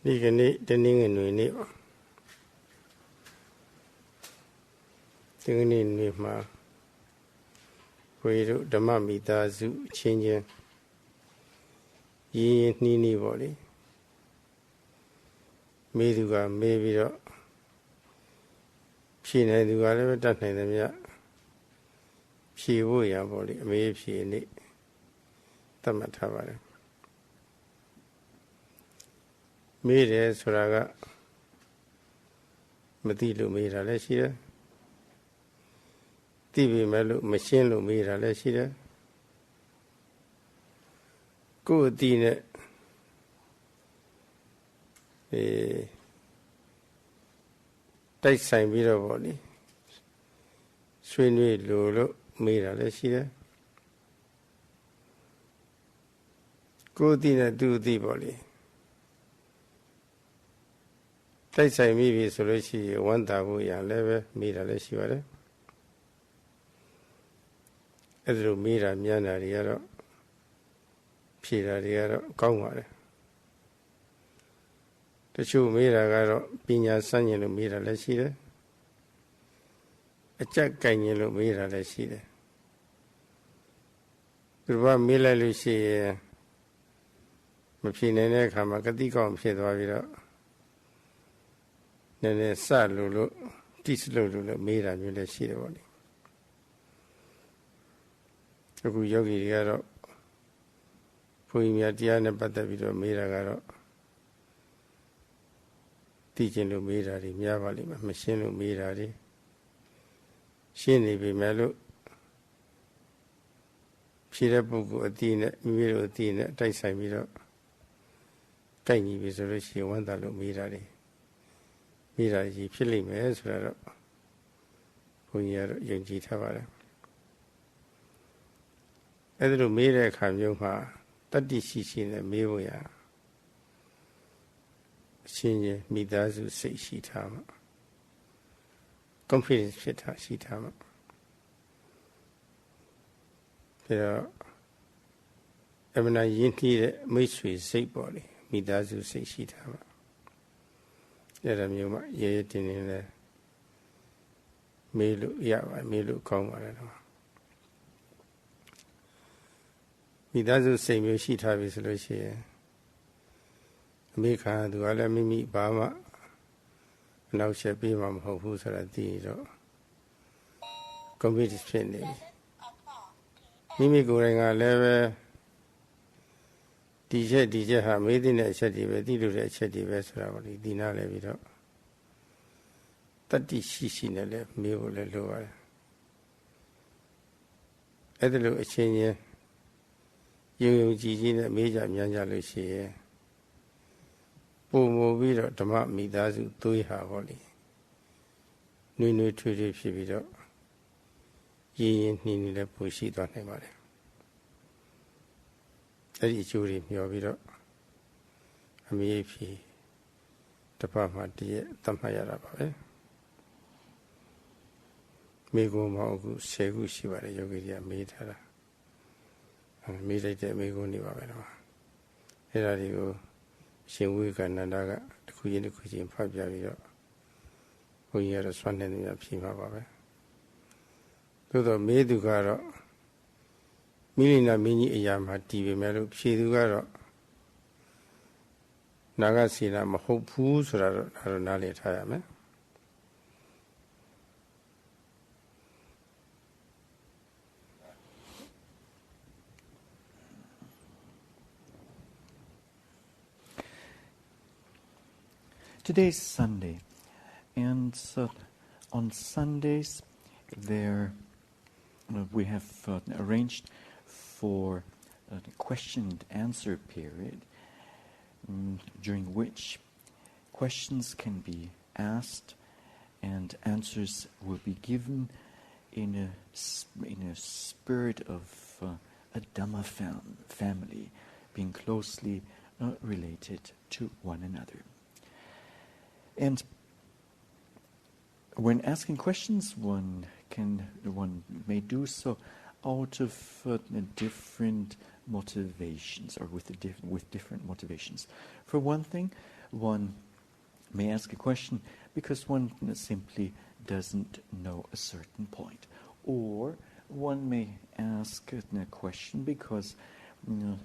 ဒီကနေ့တနင်္ဂနွေနေ့ပါဒီကနေ့နေ့မှာဘုရားတို့ဓမ္မမိသားစုချင်းချင်းရင်းရင်းနှီးနှီးပေါ့လေမေးသူကမေးပြီးတော့ဖြေနိုင်သူကလည်းတတ်နိုင်တယ်မြတ်ဖြေဖို့ရပေါ့လေအမေးဖြေနေ့သတ်မှတ်ထားပါတယ်မေးတယ်ဆိုတာကမသိလို့မေးတာလည်းရှိတယ်သိပြီမဲ့လို့မရှင်းလို့မေးတာလည်းရှိတယ်ကိုယ်အသိနဲ့တိုက်ဆိုင်ပြီးတော့ပေါ့လေဆွေးနွေးလို့မေးတာလည်းရှိတယ်ကိုယ်အသိနဲ့သူအသိပေါ့လေတိုက်ဆိုင်မိပြီဆိုလို့ရှိရင်ဝမ်းသာဖို့ရလည်းပဲမေးတာလည်းရှိပါတယ်အဲ့ဒါလိုမေးတာမြန်တာတွေကတော့ဖြေတာတွေကတော့ကောင်းပါတယ်တချို့မေးတာကတော့ပညာစမ်းရင်လို့မေးတာလည်းရှိတယ်အကြက်ကင်ရင်လို့မေးတာလည်းရှိတယ်သူကမေးလိုက်လို့ရှိရင်မဖြေနိုင်တဲ့အခါမှာကတိကောင်းဖြစ်သွားပြီးတော့နည်းနည်းစလို့တိစလို့မေးတာမျိုးလည်းရှိတယ်ပေါ့လေအခုယောဂီတွေကတော့ဘုန်းကြီးများတရားနဲ့ပတ်သက်ပြီးတော့မေးတာကတော့သိကျင်လို့မေးတာတွေများပါလိမ့်မယ်မရှင်းလို့မေးတာတွေရှင်းနေပြီမဲ့လို့ဖြေတဲ့ပုဂ္ဂိုလ်အတိနဲ့မိမိတို့အတိနဲ့တိုက်ဆိုင်ပြီးတော့ကိုက်ညီပြီဆိုလို့ရှိရင်ဝမ်းသာလို့မေးတာတွေမေးတာကြီးဖြစ်လိမ့်မယ်ဆိုတော့ဘုန်းကြီးကတော့ယုံကြည်ထားပါတယ်အဲ့ဒါလိုမေးတဲ့အခါမျိုးမှာတတ္တိရှိနဲ့မေးဖို့ရအချင်းချင်းမိသားစုစိတ်ရှိထားမှာ confidence ဖြစ်တာရှိထားမှာပြီးတော့အမှန်ရင်းနှီးတဲ့မိတ်ဆွေစိတ်ပေါ့လေမိသားစုစိတ်ရှိထားမှာအဲ့ဒါမျိုးမှရဲရဲတင်းတင်းလဲမေးလို့ရပါမေးလို့ကောင်းပါတယ်တော့မိသားစုစိတ်မျိုးရှိထားပြီဆိုလို့ရှိရင်အမေခံသူကလည်းမိမိဘာမှအနောက်ချက်ပေးမှာမဟုတ်ဘူးဆိုတာသိတော့ competitive ဖြစ်နေပြီမိမိကိုယ်တိုင်ကလည်းပဲဒီချက်ဟာမေးတဲ့အချက်တွေပဲသိလို့တဲ့အချက်တွေပဲဆိုတာကိုဒီနားလည်ပြီးတော့တတ္တိရှိနဲ့လည်းမေးဖို့လည်းလိုပါတယ်အဲ့ဒါလိုအချင်းချင်းယုံကြည်နဲ့မေးကြမြန်ကြလို့ရှိရင်ပုံပြီးတော့ဓမ္မမိသားစုသွေးဟာဟောလေနွေထွေးဖြစ်ပြီးတော့ရင်းနှီးလည်းပိုရှိသွားနိုင်ပါတယ်အဲ့ဒီအကျိုးတွေမျှော်ပြီးတော့အမေးဖြေတစ်ပတ်မှတည်းသတ်မှတ်ရတာပါပဲမိကုံမဟုတ်ဘူး10ခုရှိပါတယ်ယောဂီတွေကမေးထားတာမေးလိုက်တဲ့မိကုံနေပါပဲတော့အဲ့ဒါတွေကိုရှင်ဝိကနန္ဒာကတစ်ခုချင်းဖတ်ပြပြီးတော့ဘုန်းကြီးကတော့စွန့်နေတယ်ဖြေမှာပါပဲသို့တော့မေးသူကတော့မိလိနာမင်းကြီးအရာမှာတည်ပေမဲ့လို့ဖြေသူကတော့နာဂစီနာမဟုတ်ဘူးဆိုတာတော့ဒါတော့နားလည်ထားရမယ်Today's Sunday, and on Sundays we have arranged for a question and answer period during which questions can be asked and answers will be given in a spirit of a Dhamma family, being closely related to one another. And when asking questions, one may do so out of different motivations, or with different motivations. For one thing, one may ask a question because one simply doesn't know a certain point, or one may ask a question because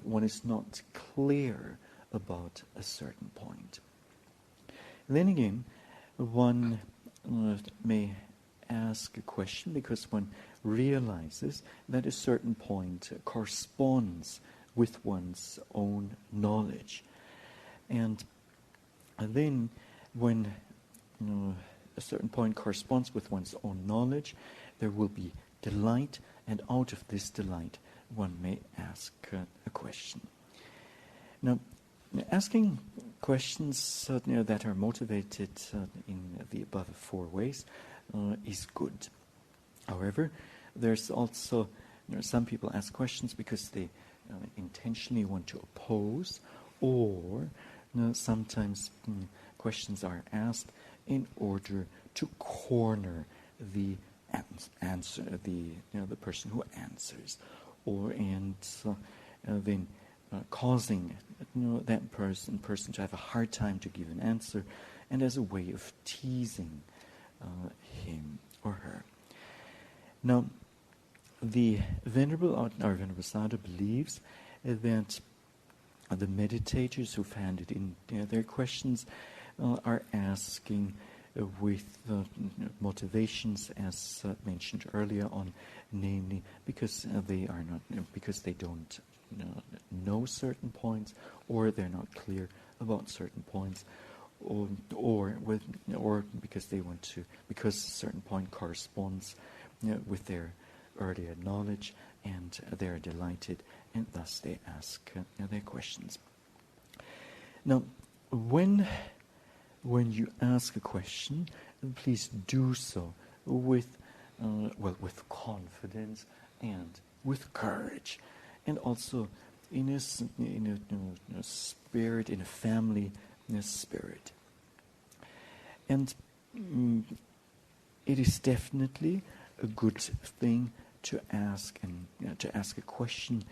one is not clear about a certain point. And then again, one may ask a question because one realizes that a certain point corresponds with one's own knowledge. And then when a certain point corresponds with one's own knowledge, there will be delight, and out of this delight one may ask a question. Now, asking questions that are motivated in the above four ways is good. However, there's also some people ask questions because they intentionally want to oppose, or sometimes questions are asked in order to corner the answer, the person who answers, or then causing that person to have a hard time to give an answer, and as a way of teasing him or her. Now, our Venerable Sayadaw believes that the meditators who've handed in their questions are asking with motivations as mentioned earlier on, namely because they don't know certain points, or they're not clear about certain points, or because because a certain point corresponds with their earlier knowledge, and they're delighted, and thus they ask their questions. Now, when you ask a question, please do so with confidence and with courage, and also in a spirit, in a family spirit. And it is definitely a good thing to ask a question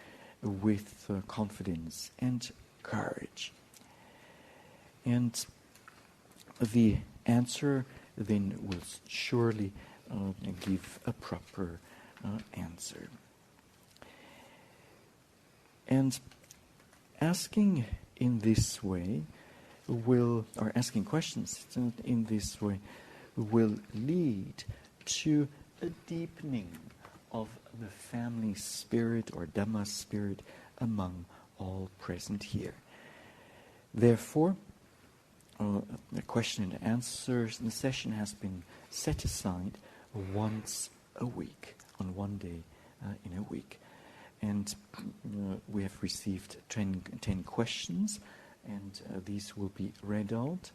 with confidence and courage. And the answer then will surely give a proper answer. And asking in this way asking questions in this way will lead to a deepening of the family spirit or Dhamma spirit among all present here. Therefore, the question and answer session has been set aside once a week, on one day in a week. And we have received 10 questions, and these will be read out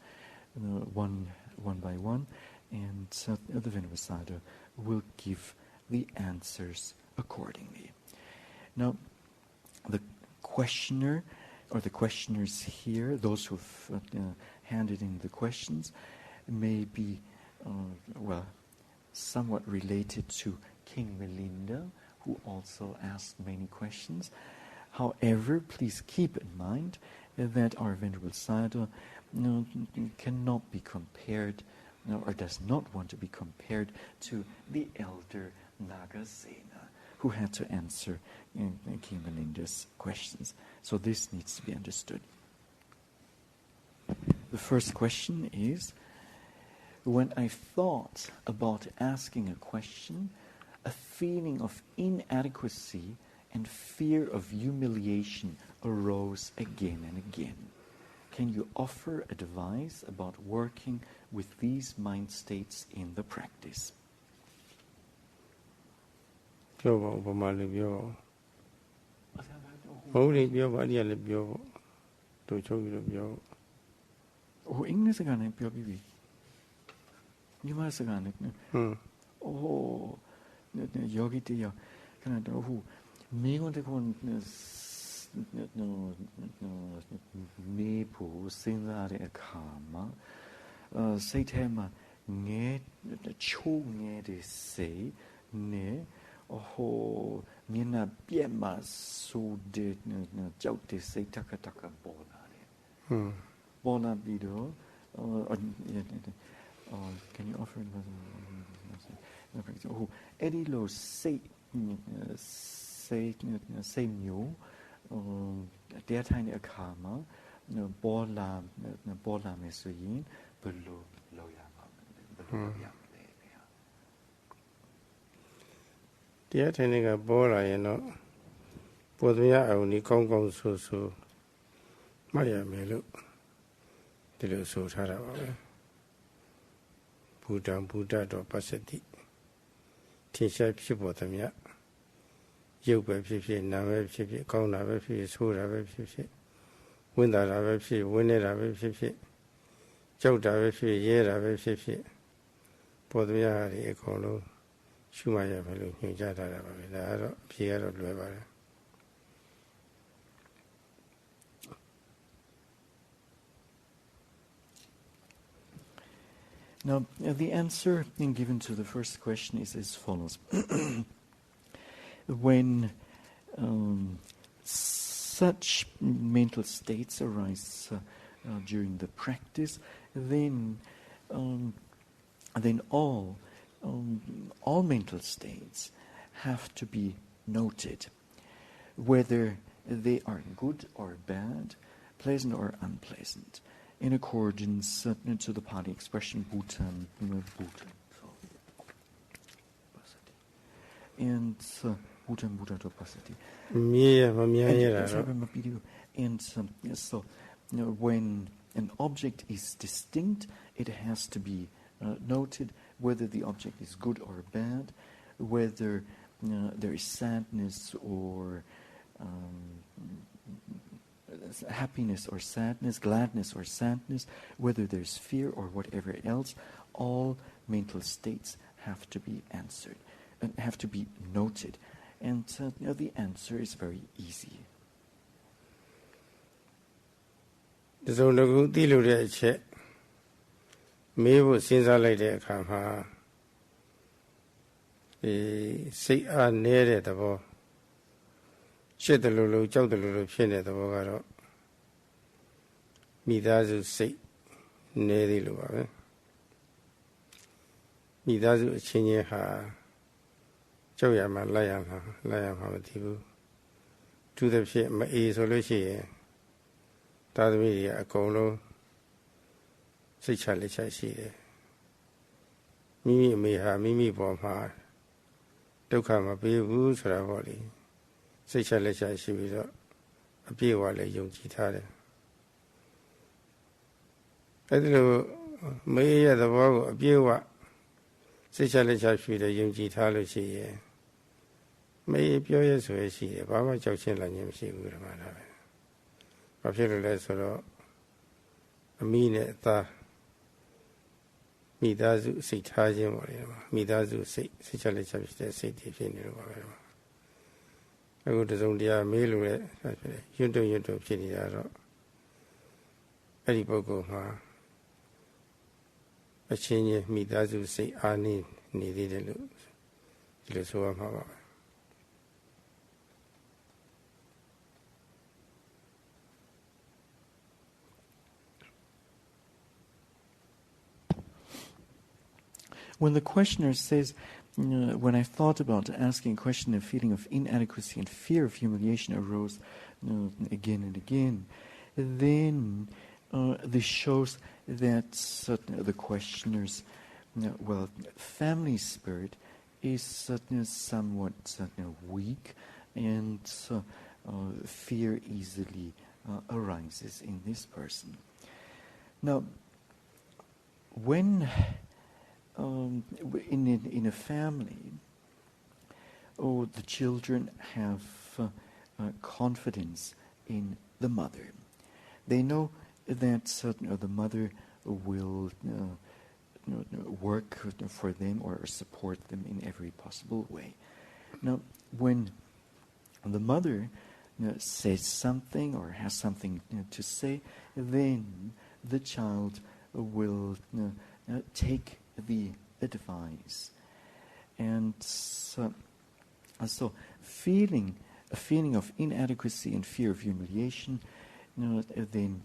one by one, and the Venerable Sayadaw will give the answers accordingly. Now, the questioner or the questioners here, those who've handed in the questions, may be somewhat related to King Melinda, who also asked many questions. However, please keep in mind that our Venerable Sayadaw cannot be compared, or does not want to be compared to the elder Nagasena, who had to answer King Melinda's questions. So this needs to be understood. The first question is, when I thought about asking a question, a feeling of inadequacy and fear of humiliation arose again and again. Can you offer advice about working with these mind states in the practice? Yogi me pu sin ra de akha ma sait the ma nge chou nge de sei ne Mina Biema so did joke this say taka bola. Bola bido can you offer Eddie Lo say new their tiny a karma bola mesuyin below loyama. တရားထိုင်နေကပေါ်လာရင်တော့ပေါ်သမျှအောင်ဒီကောင်းကောင်းဆိုဆိုမှတ်ရမယ်လို့ဒီလိုဆိုထားတာပါပဲဘုဒ္ဓံဘုဒ္ဓတော်ပစ္စတိထင်ရှားဖြစ်ပေါ်သမျှရုပ်ပဲဖြစ်ဖြစ်နာမ်ပဲဖြစ်ဖြစ်ကောင်းတာပဲဖြစ်ဖြစ်ဆိုးတာပဲဖြစ်ဖြစ်ဝင်တာပဲဖြစ်ဝင်နေတာပဲဖြစ်ဖြစ်ကြောက်တာပဲဖြစ်ရဲတာပဲဖြစ်ဖြစ်ပေါ်သမျှဟာဒီအကုန်လုံးရှုမှတ်ရမယ်လို့ညွှန်ကြားထားတာပါပဲဒါကတော့အဖြေကတော့လွယ်ပါတယ် Now, the answer given to the first question is as follows. When such mental states arise during the practice, then all mental states have to be noted, whether they are good or bad, pleasant or unpleasant, in accordance to the Pali expression Bhutan. And Bhutan to Pasati. And so when an object is distinct, it has to be noted whether the object is good or bad, whether there is sadness or happiness or sadness, gladness or sadness, whether there's fear or whatever else. All mental states have to be answered and have to be noted. And the answer is very easy. When the questioner says, when I thought about asking a question, a feeling of inadequacy and fear of humiliation arose again and again, then this shows that the questioner's family spirit is somewhat weak, and fear easily arises in this person. Now, when in a family, the children have confidence in the mother. They know that the mother will work for them or support them in every possible way. Now, when the mother says something or has something to say, then the child will take the advice. And So a feeling of inadequacy and fear of humiliation, then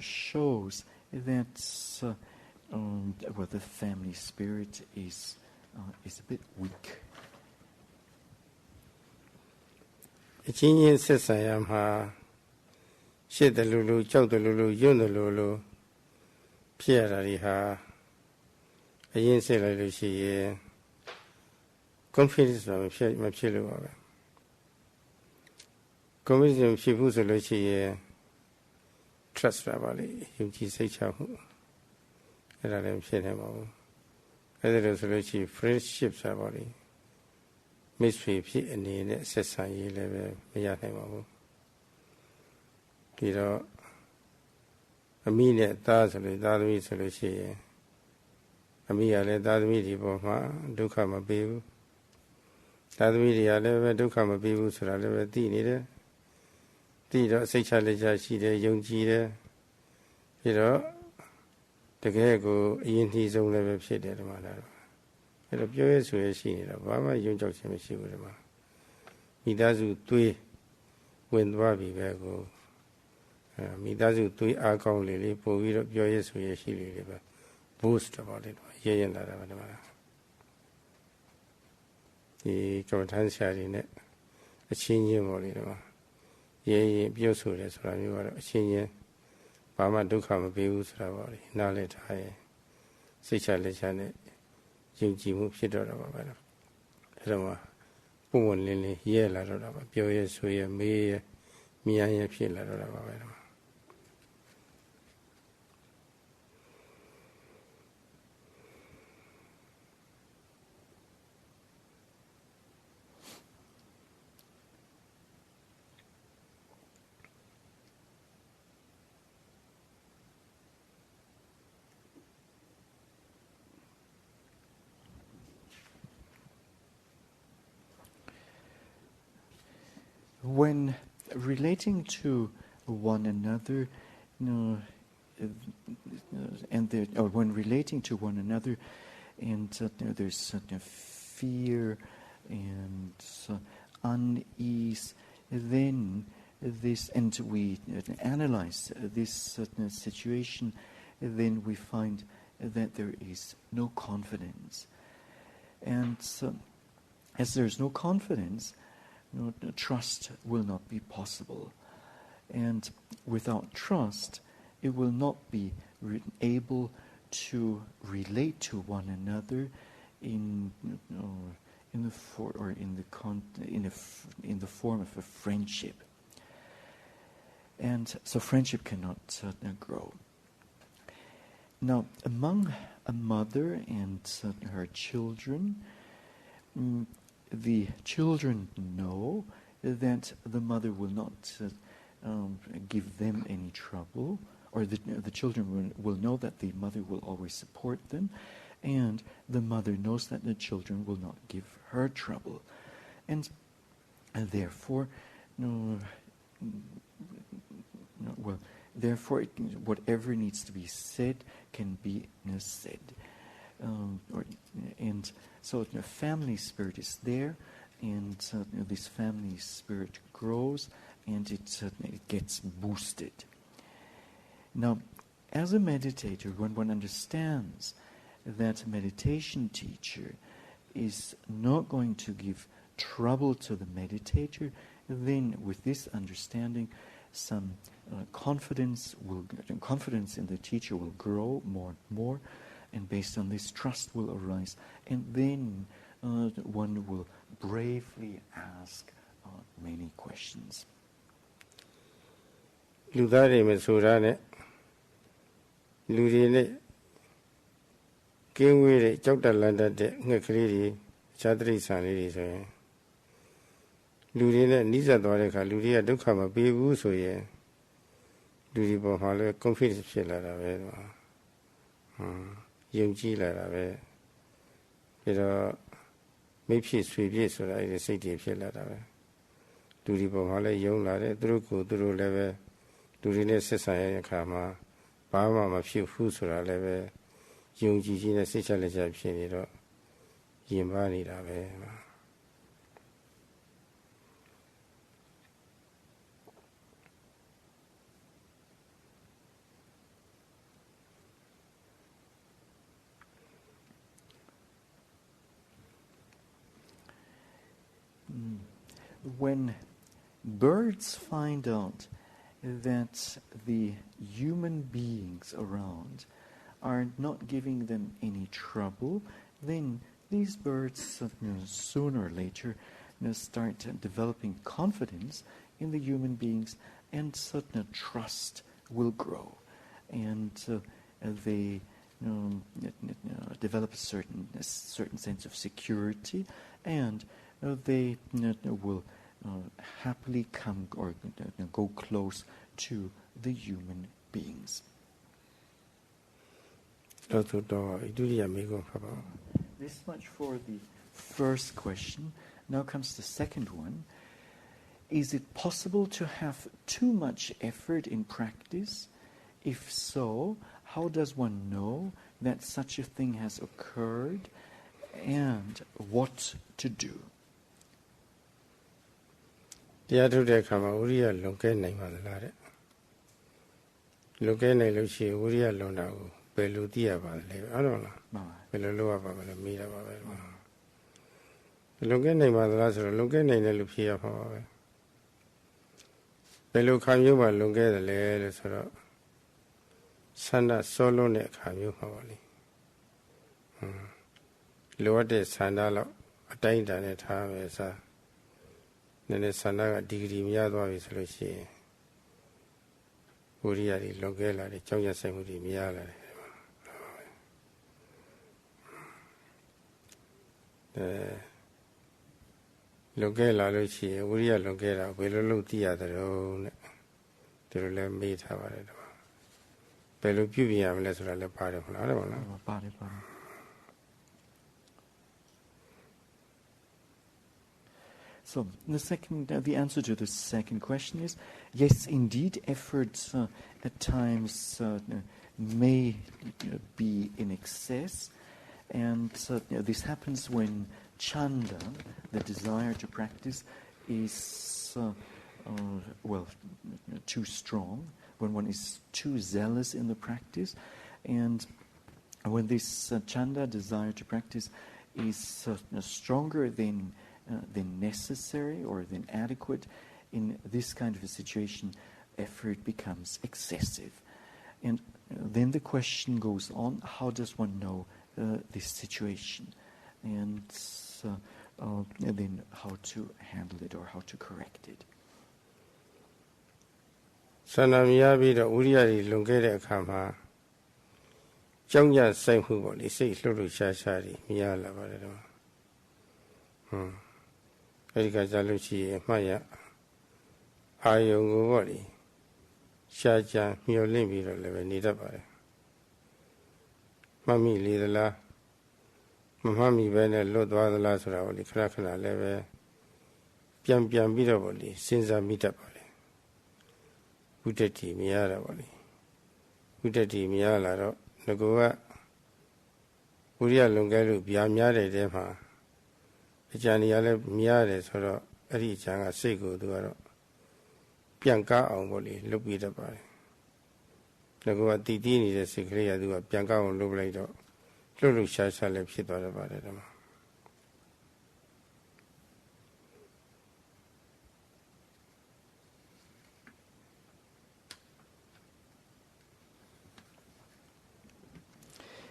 shows that the family spirit is a bit weak. အချင်းချင်းဆက်ဆံရမှာရှစ်တယ်လို့ကြောက်တယ်လို့ယွန်းတယ်လို့ဖြစ်ရတာတွေဟာအရင်ဆက်လိုက်လို့ရှိရင် confidence မဖြစ်လို့ပါပဲ confidence ဖြစ်ဖို့ဆိုလို့ရှိရင် trust ပါလေယုံကြည်စိတ်ချမှုအဲ့ဒါလည်းဖြစ်နေပါဘူးအဲ့ဒါလို့ဆိုလို့ရှိရင် friendship ဆိုတာပါလေမိတ်ဆွေဖြစ်အနေနဲ့ဆက်ဆံရေးလည်းပဲမရနိုင်ပါဘူးဒီတော့အမိနဲ့သားဆိုလို့သားသမီးဆိုလို့ရှိရင်အမိကလည်းသားသမီးဒီပေါ်မှာဒုက္ခမပေးဘူးသားသမီးတွေကလည်းပဲဒုက္ခမပေးဘူးဆိုတာလည်းပဲသိနေတယ်သိတော့စိတ်ချလက်ချရှိတယ်ယုံကြည်တယ်ပြီးတော့တကယ်ကိုအရင်နှီးဆုံးလည်းပဲဖြစ်တယ်ဒီမှာလားအဲ့တော့ပြောရဲဆိုရရှိနေတာဘာမှယုံကြောက်ခြင်းမရှိဘူးဒီမှာမိသားစုသွေးဝင်သွားပြီပဲကိုမိသားစုသွေးအားကောင်းလေပို့ပြီးတော့ပြောရဲဆိုရရှိလေပဲ boost ပါလေရဲရင်လာတာပါဒီမှာဒီကမ္ဘာထမ်းဆရာကြီးနဲ့အချင်းချင်းပေါ့လေဒီမှာရဲရင်ပြောဆိုတယ်ဆိုတာမျိုးကတော့အချင်းချင်းဘာမှဒုက္ခမပေးဘူးဆိုတာပေါ့လေနားလည်ထားရင်စိတ်ချလက်ချနဲ့ယုံကြည်မှုဖြစ်တော့တာပါပဲအဲ့တော့ပုံဝင်လင်းလင်းရဲလာတော့တာပါပြောရဲဆိုရဲမေးရဲမြန်ရဲဖြစ်လာတော့တာပါပဲ When relating to one another, when relating to one another, and there's fear and unease, then this, and we analyze this situation, then we find that there is no confidence, and as there is no confidence, trust will not be possible. And without trust, it will not be able to relate to one another in the form of a friendship. And so friendship cannot grow. Now, among a mother and her children, the children know that the mother will not give them any trouble, or the children will know that the mother will always support them, and the mother knows that the children will not give her trouble. And therefore, whatever needs to be said can be said. And so the family spirit is there, and this family spirit grows, and it gets boosted. Now, as a meditator, when one understands that a meditation teacher is not going to give trouble to the meditator, then with this understanding, some confidence in the teacher will grow more and more, and based on this, trust will arise, and then one will bravely ask many questions. လူသားတွေမဆိုတာနဲ့လူတွေနဲ့ကင်းဝေးတဲ့ကြောက်တလန့်တတ်တဲ့ငှက်ကလေးတွေခြားတိရစ္ဆာန်လေးတွေဆိုရင်လူတွေနဲ့နှိစက်သွားတဲ့အခါလူတွေကဒုက္ခမပေးဘူးဆိုရင်လူတွေပေါ်မှာလည်း confidence ဖြစ်လာတာပဲယုံကြည်လာတာပဲပြီးတော့မိဖြစ်ဆွေဖြစ်ဆိုတာအဲ့ဒီစိတ်တွေဖြစ်လာတာပဲလူတွေပေါ်မှာလည်းယုံလာတယ်သူတို့ကိုသူတို့လည်းပဲလူတွေနဲ့ဆက်ဆံရတဲ့အခါမှာဘာမှမဖြစ်ဘူးဆိုတာလည်းပဲယုံကြည်ခြင်းနဲ့စိတ်ချလက်ချဖြစ်နေတော့ယဉ်ပါနေတာပဲ when birds find out that the human beings around are not giving them any trouble, then these birds sooner or later start developing confidence in the human beings, and certain trust will grow, and they develop a certain sense of security, and they will happily come or go close to the human beings. This much for the first question. Now comes the second one. Is it possible to have too much effort in practice? If so, how does one know that such a thing has occurred, and what to do? So the answer to the second question is yes, indeed, efforts at times may be in excess, and this happens when chanda, the desire to practice, is too strong, when one is too zealous in the practice, and when this chanda, desire to practice, is stronger than necessary or than adequate. In this kind of a situation, effort becomes excessive. And then the question goes on, how does one know this situation? And then how to handle it or how to correct it.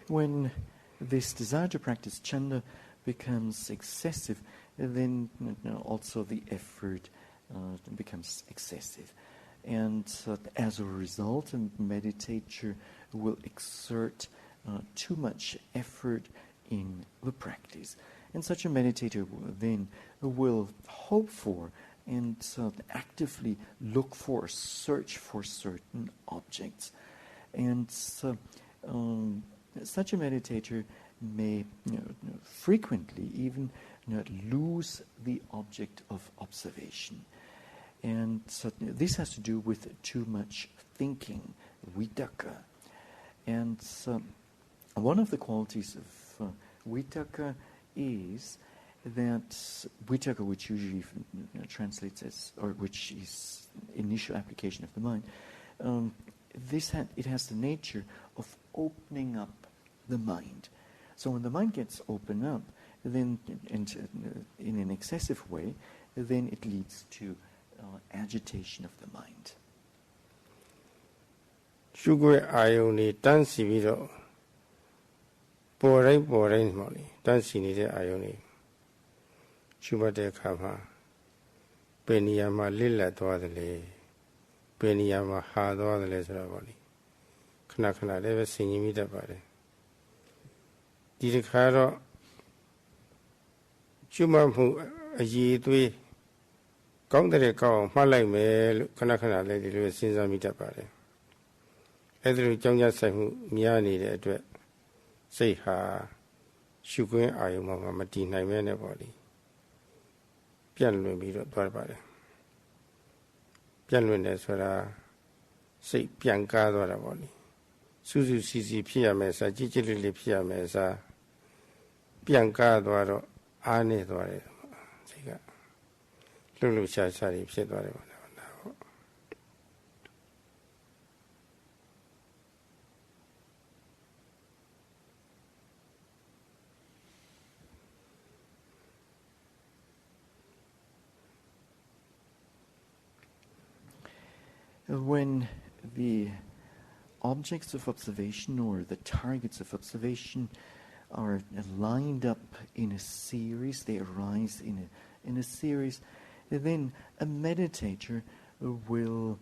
When this desire to practice chanda becomes excessive, then also the effort becomes excessive. And as a result, a meditator will exert too much effort in the practice. And such a meditator will hope for and actively look for, search for certain objects. And such a meditator may frequently even lose the object of observation. And so this has to do with too much thinking, vitakka. And one of the qualities of vitakka is that vitakka, which usually translates as, or which is initial application of the mind, it has the nature of opening up the mind. So when the mind gets opened up, then in an excessive way, then it leads to agitation of the mind. ရှုခွင့်အာယုန်တွေတန်းစီပြီးတော့ပေါ်တိုင်းပေါ့လေတန်းစီနေတဲ့အာယုန်တွေရှုမှတ်တဲ့အခါမှာဘယ်နေရာမှာလစ်လပ်သွားသလဲဘယ်နေရာမှာဟာသွားသလဲဆိုတော့ပေါ့လေခဏခဏလည်းပဲဆင်ခြင်မိတတ်ပါတယ်ဒီတစ်ခါတော့ရှုမှတ်မှုအည်အသွေးကောင်းတဲ့ကောင်းအောင်မှတ်လိုက်မယ်လို့ခဏခဏလည်းဒီလိုစဉ်းစားမိတတ်ပါတယ်အဲ့ဒါလိုကြောင်းကြဆိုင်မှုများနေတဲ့အတွက်စိတ်ဟာရှုခွင့်အာယုံမှာမတည်နိုင်မဲနဲ့ပေါ့လေပြန့်လွင်ပြီးတော့သွားပါတယ်ပြန့်လွင်တယ်ဆိုတာစိတ်ပြန်ကားသွားတာပေါ့လေစူးစူးစီစီဖြစ်ရမယ်စားကြည်ကြည်လေးလေးဖြစ်ရမယ်စားပြန်ကားသွားတော့အားနေသွားတယ်စိတ်ကလှုပ်လှုပ်ရှားရှားဖြစ်သွားတယ်ပေါ့နော် When the objects of observation or the targets of observation are lined up in a series, they arise in a series, then a meditator will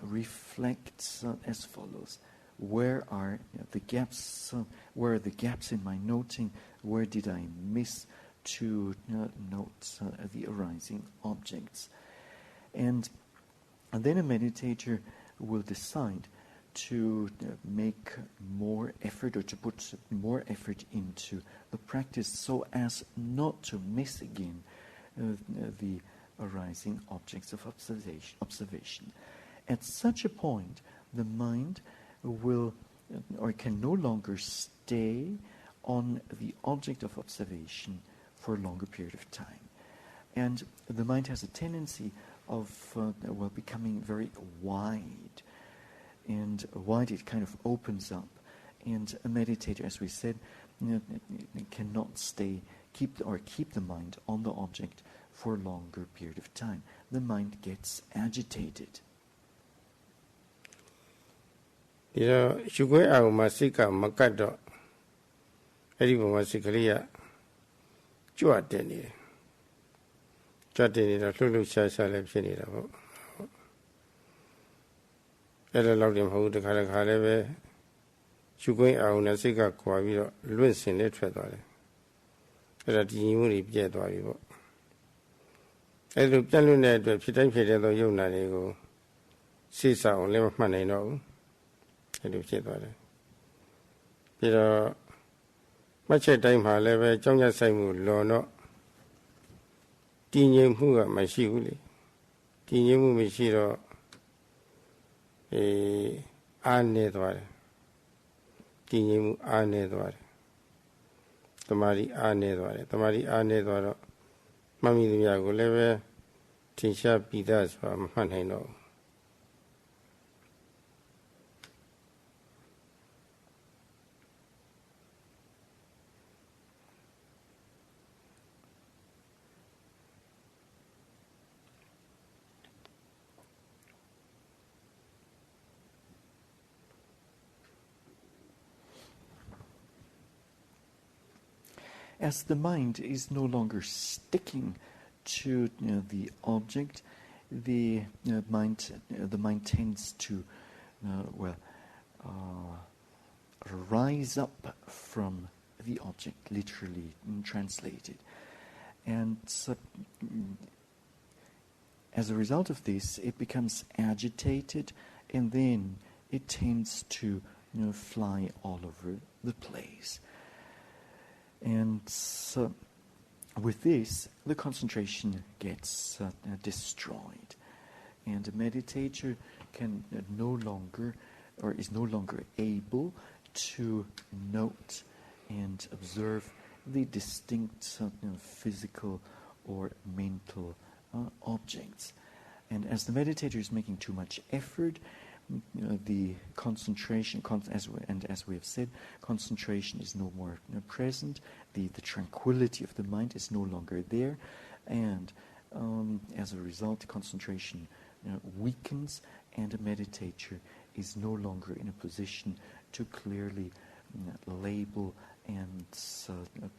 reflect as follows. Where are the gaps? Where are the gaps in my noting? Where did I miss to note the arising objects? And then a meditator will decide to make more effort or to put more effort into the practice so as not to miss again the arising objects of observation. At such a point, the mind will or can no longer stay on the object of observation for a longer period of time. And the mind has a tendency of becoming very wide, and wide it kind of opens up, and a meditator, as we said, cannot keep the mind on the object for a longer period of time. The mind gets agitated. ဒီတော့ရှုခွင့်အာရုံမှာစိတ်ကမကတ်တော့အဲ့ဒီပုံမှာစိတ်ကလေးကကြွတက်နေတယ်ကြွတက်နေတော့လှုပ်လှုပ်ရှားရှားလည်းဖြစ်နေတာပေါ့အဲ့ဒါလောက်တည်းမဟုတ်ဘူးတခါလည်းပဲရှုခွင့်အာရုံနဲ့စိတ်ကခွာပြီးတော့လွင့်စင်နဲ့ထွက်သွားတယ်အဲ့ဒါဒီညီမှုတွေပြည့်သွားပြီပေါ့အဲ့လိုပြန့်လွင့်တဲ့အတွက်ဖြစ်တိုင်းဖြစ်တဲ့သောယုံနာတွေကိုစိတ်ဆောင်လည်းမမှတ်နိုင်တော့ဘူးအဲ့လိုဖြစ်သွားတယ်ပြီးတော့မှတ်ချက်တိုင်းမှာလည်းပဲကြောင်းကြဆိုင်မှုလွန်တော့တည်ငြိမ်မှုကမရှိဘူးလေတည်ငြိမ်မှုမရှိတော့အားနေသွားတယ်တည်ငြိမ်မှုအားနေသွားတယ်တမာရီအားနေသွားတယ်တမာရီအားနေသွားတော့မှတ်မိသမျှကိုလည်းပဲထင်ရှားပြီးသားဆိုတာမမှတ်နိုင်တော့ဘူး As the mind is no longer sticking to the object, the mind tends to rise up from the object, literally translated, and so, as a result of this, it becomes agitated, and then it tends to fly all over the place. And so, with this, the concentration gets destroyed, and a meditator can is no longer able to note and observe the distinct physical or mental objects. And as the meditator is making too much effort, the concentration, as we have said, concentration is no more present. The tranquility of the mind is no longer there, and as a result, concentration weakens, and a meditator is no longer in a position to clearly label and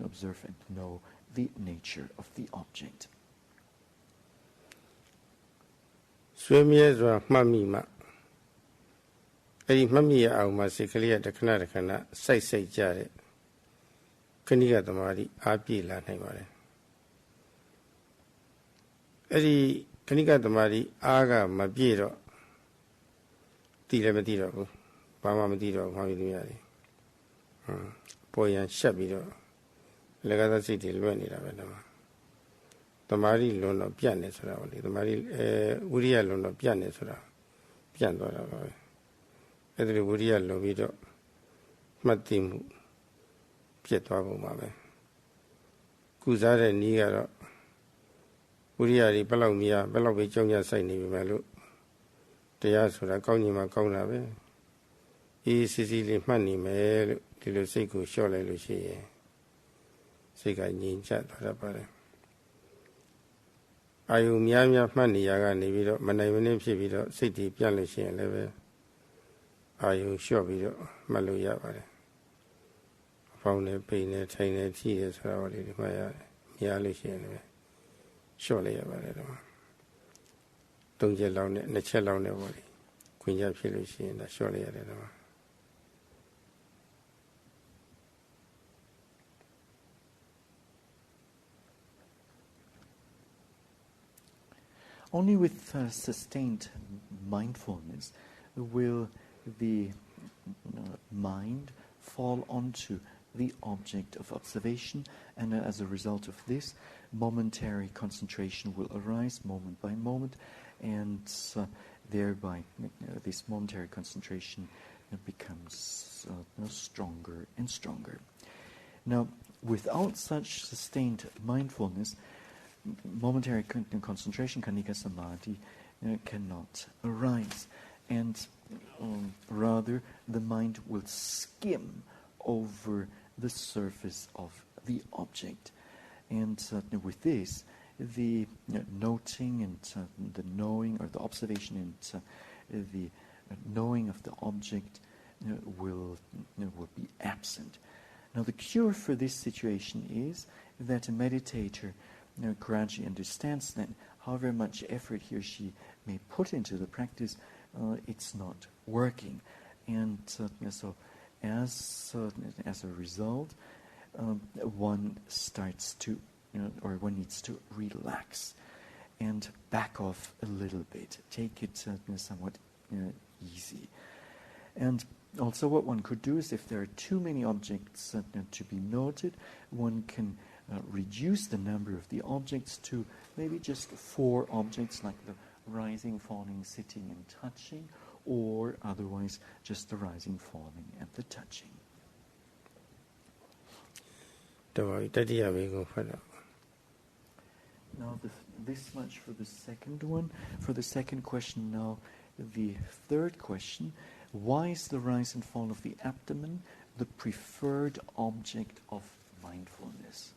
observe and know the nature of the object. ဆွေးမြဲစွာမှတ်မိမှအဲ့ဒီမှတ်မိရအောင်မှစိတ်ကလေးကတခဏတခဏစိုက်စိုက်ကြတဲ့ခဏိကသမာဓိအားပြည့်လာနိုင်ပါတယ်အဲ့ဒီခဏိကသမာဓိအားကမပြည့်တော့သိလည်းမသိတော့ဘူးဘာမှမသိတော့မှပြီးသူရတယ်ပေါ်ရန်ရှက်ပြီးတော့လက်ကသာစိတ်တွေလွတ်နေတာပဲတော့သမာဓိလွန်တော့ပြတ်နေဆိုတာပေါ့လေသမာဓိဝိရိယလွန်တော့ပြတ်နေဆိုတာပြတ်သွားတာပါပဲအဲ့ဒါလိုဝိရိယလွန်ပြီးတော့မှတ်သိမှုပြတ်သွားပုံပါပဲကုစားတဲ့နည်းကတော့ဝိရိယတွေဘယ်လောက်များဘယ်လောက်ပဲကြောင်းကြစိုက်နေပြီမဲ့လို့တရားဆိုတာကောင်းကြီးမှကောင်းတာပဲအေးစစ်စစ်လေးမှတ်နေမယ်လို့ဒီလိုစိတ်ကိုလျှော့လိုက်လို့ရှိရင်စိတ်ကငြိမ်ချသွားတတ်ပါတယ်အာယုများများမှတ်နေရကနေပြီးတော့မနိုင်မနှင်းဖြစ်ပြီးတော့စိတ်တွေပြတ်လို့ရှိရင်လည်းပဲအာယုလျှော့ပြီးတော့မှတ်လို့ရပါတယ်အဖောင်းနဲ့ပိန်နဲ့ထိုင်နဲ့ထိတယ်ဆိုတာကိုဒီမှတ်ရတယ်များလို့ရှိရင်လည်းလျှော့လိုက်ရပါတယ်တော့၃ချက်လောက်နဲ့၂ချက်လောက်နဲ့ပေါ့လေခွင့်ရဖြစ်လို့ရှိရင်ဒါလျှော့လိုက်ရတယ်တော့Only with sustained mindfulness will the mind fall onto the object of observation, and as a result of this, momentary concentration will arise moment by moment, and thereby this momentary concentration becomes stronger and stronger. Now, without such sustained mindfulness, momentary concentration, kanika samadhi, cannot arise, and rather the mind will skim over the surface of the object, and with this, the noting and the knowing, or the observation and the knowing of the object will be absent. Now, the cure for this situation is that a meditator gradually understands that however much effort he or she may put into the practice, it's not working, and so as a result, one starts to, or one needs to relax and back off a little bit, take it somewhat easy. And also, what one could do is, if there are too many objects to be noted, one can reduce the number of the objects to maybe just 4 objects, like the rising, falling, sitting, and touching, or otherwise just the rising, falling, and the touching. Now, this much for the second one. For the second question, now the third question: why is the rise and fall of the abdomen the preferred object of mindfulness?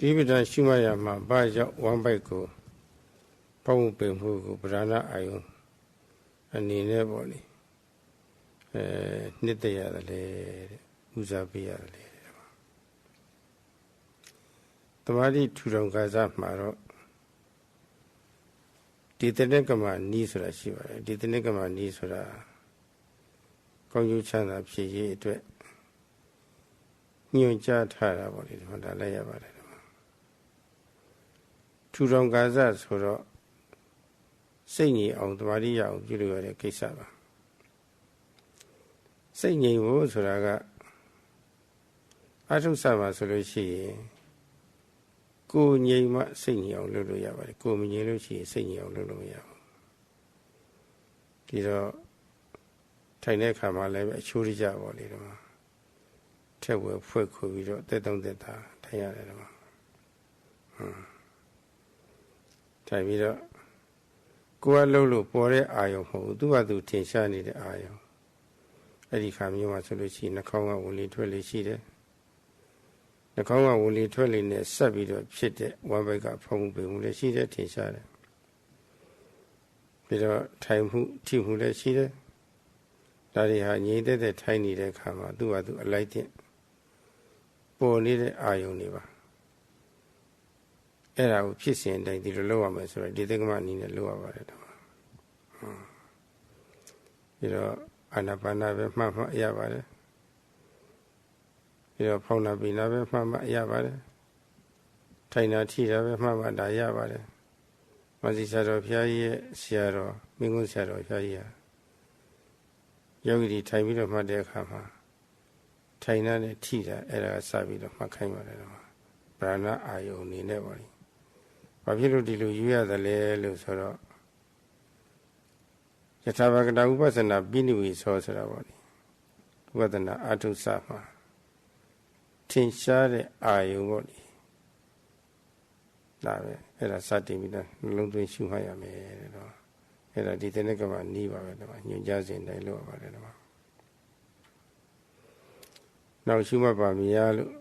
ဒီပဒံရှိမှရမှာဘာကြောင့်ဝမ်းပိုက်ကိုပေါင်းပင်မှုကိုဗရဏအာယုအနေနဲ့ပေါ့လေနှစ်သက်ရတယ်လေဦးစားပေးရတယ်လေသမာဓိထူထောင်ကားမှာတော့ဒီတနက်ကမှနီးဆိုတာရှိပါတယ်ဒီတနက်ကမှနီးဆိုတာကောင်းကျိုးချမ်းသာဖြစ်ရေးအတွက်ညွှန်ကြားထားတာပေါ့လေဒီမှာဒါလည်းရပါတယ်ထူထောင်ကားဆိုတော့စိတ်ငြိမ်အောင်သမာဓိရအောင်ပြုလုပ်ရတဲ့ကိစ္စပါစိတ်ငြိမ်ဖို့ဆိုတာကအထုဆမှာဆိုလို့ရှိရင်ကိုယ်ငြိမ်မှစိတ်ငြိမ်အောင်လုပ်လို့ရပါတယ်ကိုယ်မငြိမ်လို့ရှိရင်စိတ်ငြိမ်အောင်လုပ်လို့မရဘူးဒီတော့ထိုင်တဲ့အခါမှာလည်းအချိုးရကြပေါ့လေဒီမှာထက်ဝဲဖွဲ့ခုပြီးတော့တက်တောင့်တက်တာထိုင်ရတယ်ဒီမှာထိုင်ပြီးတော့ကိုယ်ကလှုပ်လို့ပေါ်တဲ့အာယုံမဟုတ်ဘူးသူ့ဟာသူထင်ရှားနေတဲ့အာယုံအဲ့ဒီခါမျိုးမှာဆိုလို့ရှိရင်နှာခေါင်းကဝင်လေထွက်လေရှိတယ် နှာခေါင်းကဝင်လေထွက်လေနဲ့ဆက်ပြီးတော့ဖြစ်တဲ့ဝမ်းဘိုက်ကဖုံးမှုပင်မှုလည်းရှိတယ်ထင်ရှားတယ်ပြီးတော့ထိုင်မှုထိမှုလည်းရှိတယ်ဒါတွေဟာငြိမ့်တဲ့ထိုင်နေတဲ့အခါမှာသူ့ဟာသူအလိုက်တဲ့ပေါ်နေတဲ့အာယုန်တွေပါအဲ့ဒါကိုဖြစ်စဉ်တိုင်းဒီလိုလုပ်ရမယ်ဆိုတော့ဒီသက္ကမအနည်းနဲ့လုပ်ရပါတယ်တော့ပြီးတော့အာနာပါနာပဲမှတ်မှရပါတယ်ပြီးတော့ဖောင်းနာပိနာပဲမှတ်မှရပါတယ်ထိုင်နာထိတာပဲမှတ်မှဒါရပါတယ်မသိဆရာတော်ဘုရားကြီးရဲ့ဆရာတော်မင်းကုန်းဆရာတော်ဘုရားကြီးဟာယောဂီတွေထိုင်ပြီးတော့မှတ်တဲ့အခါမှာထိုင်နာနဲ့ထိတာအဲ့ဒါစပြီးတော့မှတ်ခိုင်းပါတယ်တော့ဗရဏအာယုန်အနေနဲ့ပါလိဘာဖြစ်လို့ဒီလိုယူရသလဲလို့ဆိုတော့ယထာဘဂတဥပဿနာပိဏိဝေသောဆိုတာပေါ့လေဥပဒနာအထုစမှာထင်ရှားတဲ့အာယုံပေါ့လေဒါပဲအဲ့ဒါစတင်ပြီးတော့နှလုံးသွင်းရှုမှတ်ရမယ်တဲ့တော့အဲ့ဒါဒီတနေ့ကမှနီးပါပဲတော့ညွှန်ကြားစဉ်တိုင်းလုပ်ရပါတယ်တော့နောက်ရှုမှတ်ပါမရလို့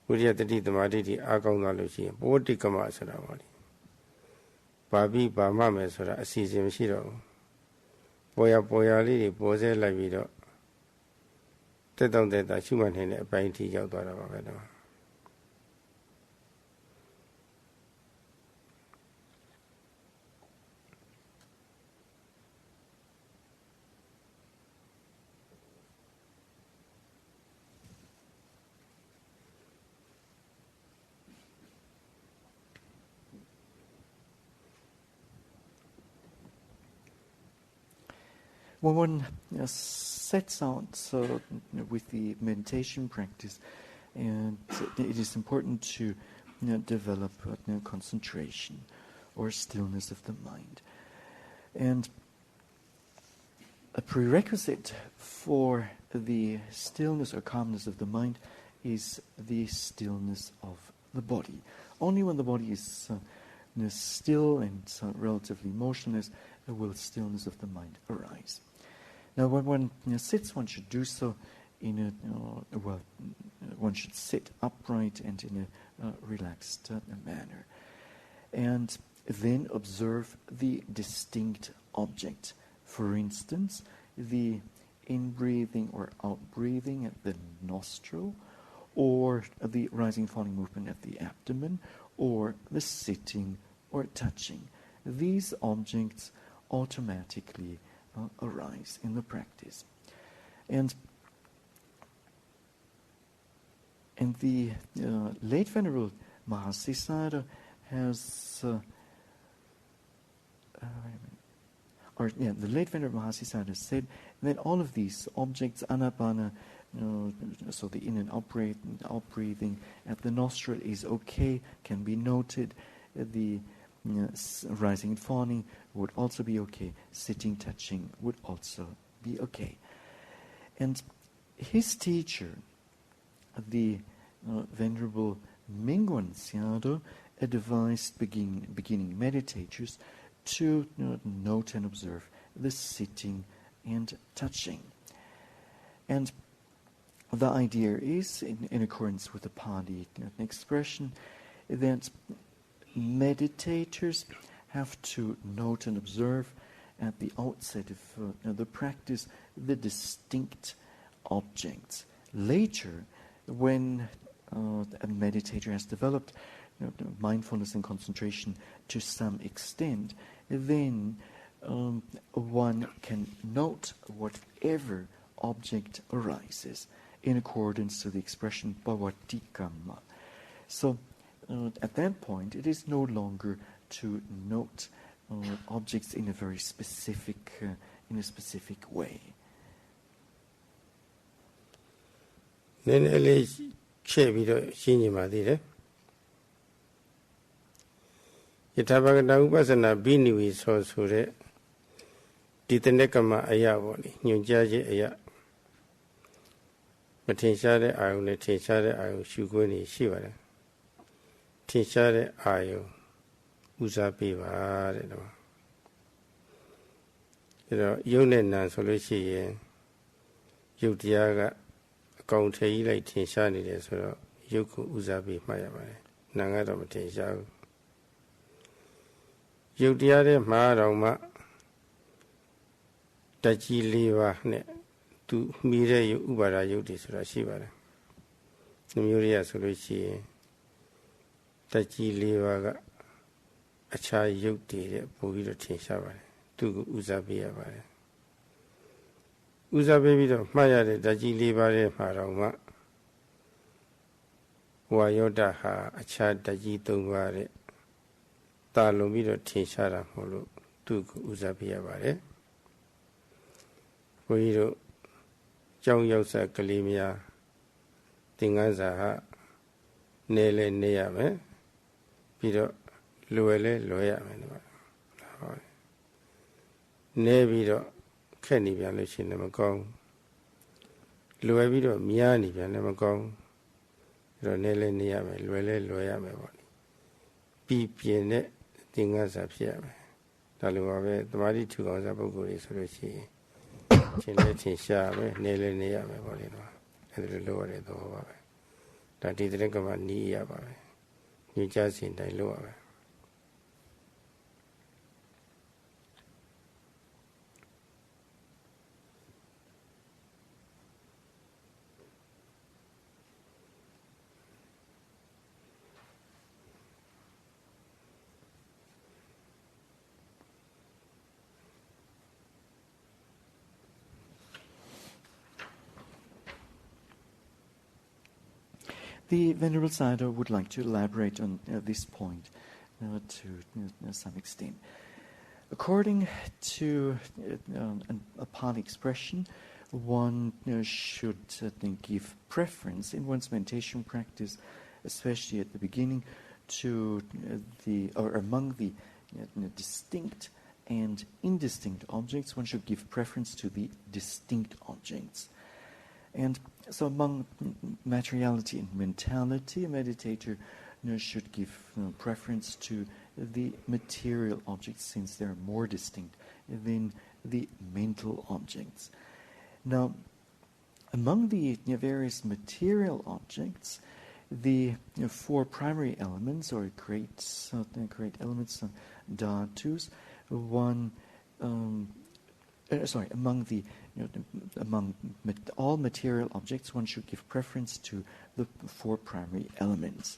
ဝိရိယတတိသမာဓိတွေအားကောင်းသွားလို့ရှိရင်ဘောတိကမဆိုတာပေါ့လေဘာပြီးဘာမှမယ်ဆိုတာအစီအစဉ်မရှိတော့ဘူးပေါ်ရလေးတွေပေါ်ဆဲလိုက်ပြီးတော့တက်တောင့်တက်တာရှုမှတ်နေတဲ့အပိုင်းအထိရောက်သွားတာပါပဲတော့When one sets out with the meditation practice, and it is important to develop concentration or stillness of the mind. And a prerequisite for the stillness or calmness of the mind is the stillness of the body. Only when the body is still and relatively motionless will stillness of the mind arise. Now, when one sits, one should do so in one should sit upright and in a relaxed manner. And then observe the distinct object. For instance, the in-breathing or out-breathing at the nostril, or the rising and falling movement at the abdomen, or the sitting or touching. These objects automatically arise in the practice. And the late Venerable Mahasiddhata has the late Venerable Mahasiddhata said that all of these objects, Anapana, so the in and out breathing at the nostril is okay, can be noted. The rising and falling would also be okay. Sitting, touching would also be okay. And his teacher, the Venerable Mingwan Sayadaw, advised beginning meditators to note and observe the sitting and touching. And the idea is, in accordance with the Pali expression, that meditators have to note and observe at the outset of the practice the distinct objects. Later, when a meditator has developed mindfulness and concentration to some extent, then one can note whatever object arises in accordance to the expression bhavatikama. So at that point, it is no longer to note objects in a very specific way. နည်းနည်းလေးချဲ့ပြီးတော့ရှင်းနေပါသေးတယ်ယထာဘဂတဥပဿနာဘိနိဝေသောဆိုတဲ့ဒီတနက်ကမအရာပေါ့လေညွှန်ကြားခြင်းအရာမထင်ရှားတဲ့အာယုန်နဲ့ထင်ရှားတဲ့အာယုန်ရှုခွင့်နေရှိပါတယ်ထင်ရှားတဲ့အာယုန်ဦးစားပေးပါတဲ့တော့အဲတော့ယုတ်နဲ့နာဆိုလို့ရှိရင်ယုတ်တရားကအကောင်ထည်ကြီးလိုက်ထင်ရှားနေတယ်ဆိုတော့ယ ရုပ်ကိုဦးစားပြီးမှတ်ရပါတယ်နာကတော့မထင်ရှားဘူးရုပ်တရားတွေမှာတော့မှတကြီး၄ပါးနဲ့သူမိတဲ့ရုပ်ဥပါဒရုပ်တွေဆိုတာရှိပါတယ်ဒီမျိုးတွေကဆိုလို့ရှိရင်တကြီး၄ပါးကအခြားရုပ်တွေတဲ့ပို့ပြီးတော့ထင်ရှားပါတယ်သူကိုဦးစားပေးရပါတယ်ဦးစားပေးပြီးတော့မှတ်ရတဲ့တကြီး၄ပါးရဲ့မှာတော့မှဝါယောဒဟာအခြားတကြီး၃ပါးတဲ့တာလွန်ပြီးတော့ထင်ရှားတာမဟုတ်လို့သူကိုဦးစားပေးရပါတယ်ဘုန်းကြီးတို့ကျောင်းရောက်စားကလေးများသင်္ကန်းစာဟာနေလဲနေရမယ်ပြီးတော့လွယ်လဲလွယ်ရမယ်နော်ဟုတ်နေပြီးတော့ခက်နေပြန်လို့ရှိရင်မကောင်းလွယ်ပြီးတော့များနေပြန်လည်းမကောင်းအဲ့တော့နေလဲနေရမယ်လွယ်လဲလွယ်ရမယ်ပေါ့ပြီးပြင်းတဲ့သင်္ကန်းစာဖြစ်ရမယ်ဒါလိုပါပဲသမာဓိထူအောင်စားပုဂ္ဂိုလ်တွေဆိုလို့ရှိရင်ရှင်လည်းထင်ရှားပဲနေလဲနေရမယ်ပေါ့လေနော်အဲ့ဒါလိုလုပ်ရတဲ့သဘောပါပဲဒါဒီတဲ့ကမှနီးရပါပဲညွှန်ကြားစဉ်တိုင်းလုပ်ရမယ်The Venerable Sayadaw would like to elaborate on this point to some extent. According to a Pali expression, one should give preference in one's meditation practice, especially at the beginning, to among the distinct and indistinct objects. One should give preference to the distinct objects. And so among materiality and mentality, a meditator should give preference to the material objects since they're more distinct than the mental objects. Now, among the various material objects, the four primary elements or great elements, dhatus, among all material objects, one should give preference to the four primary elements.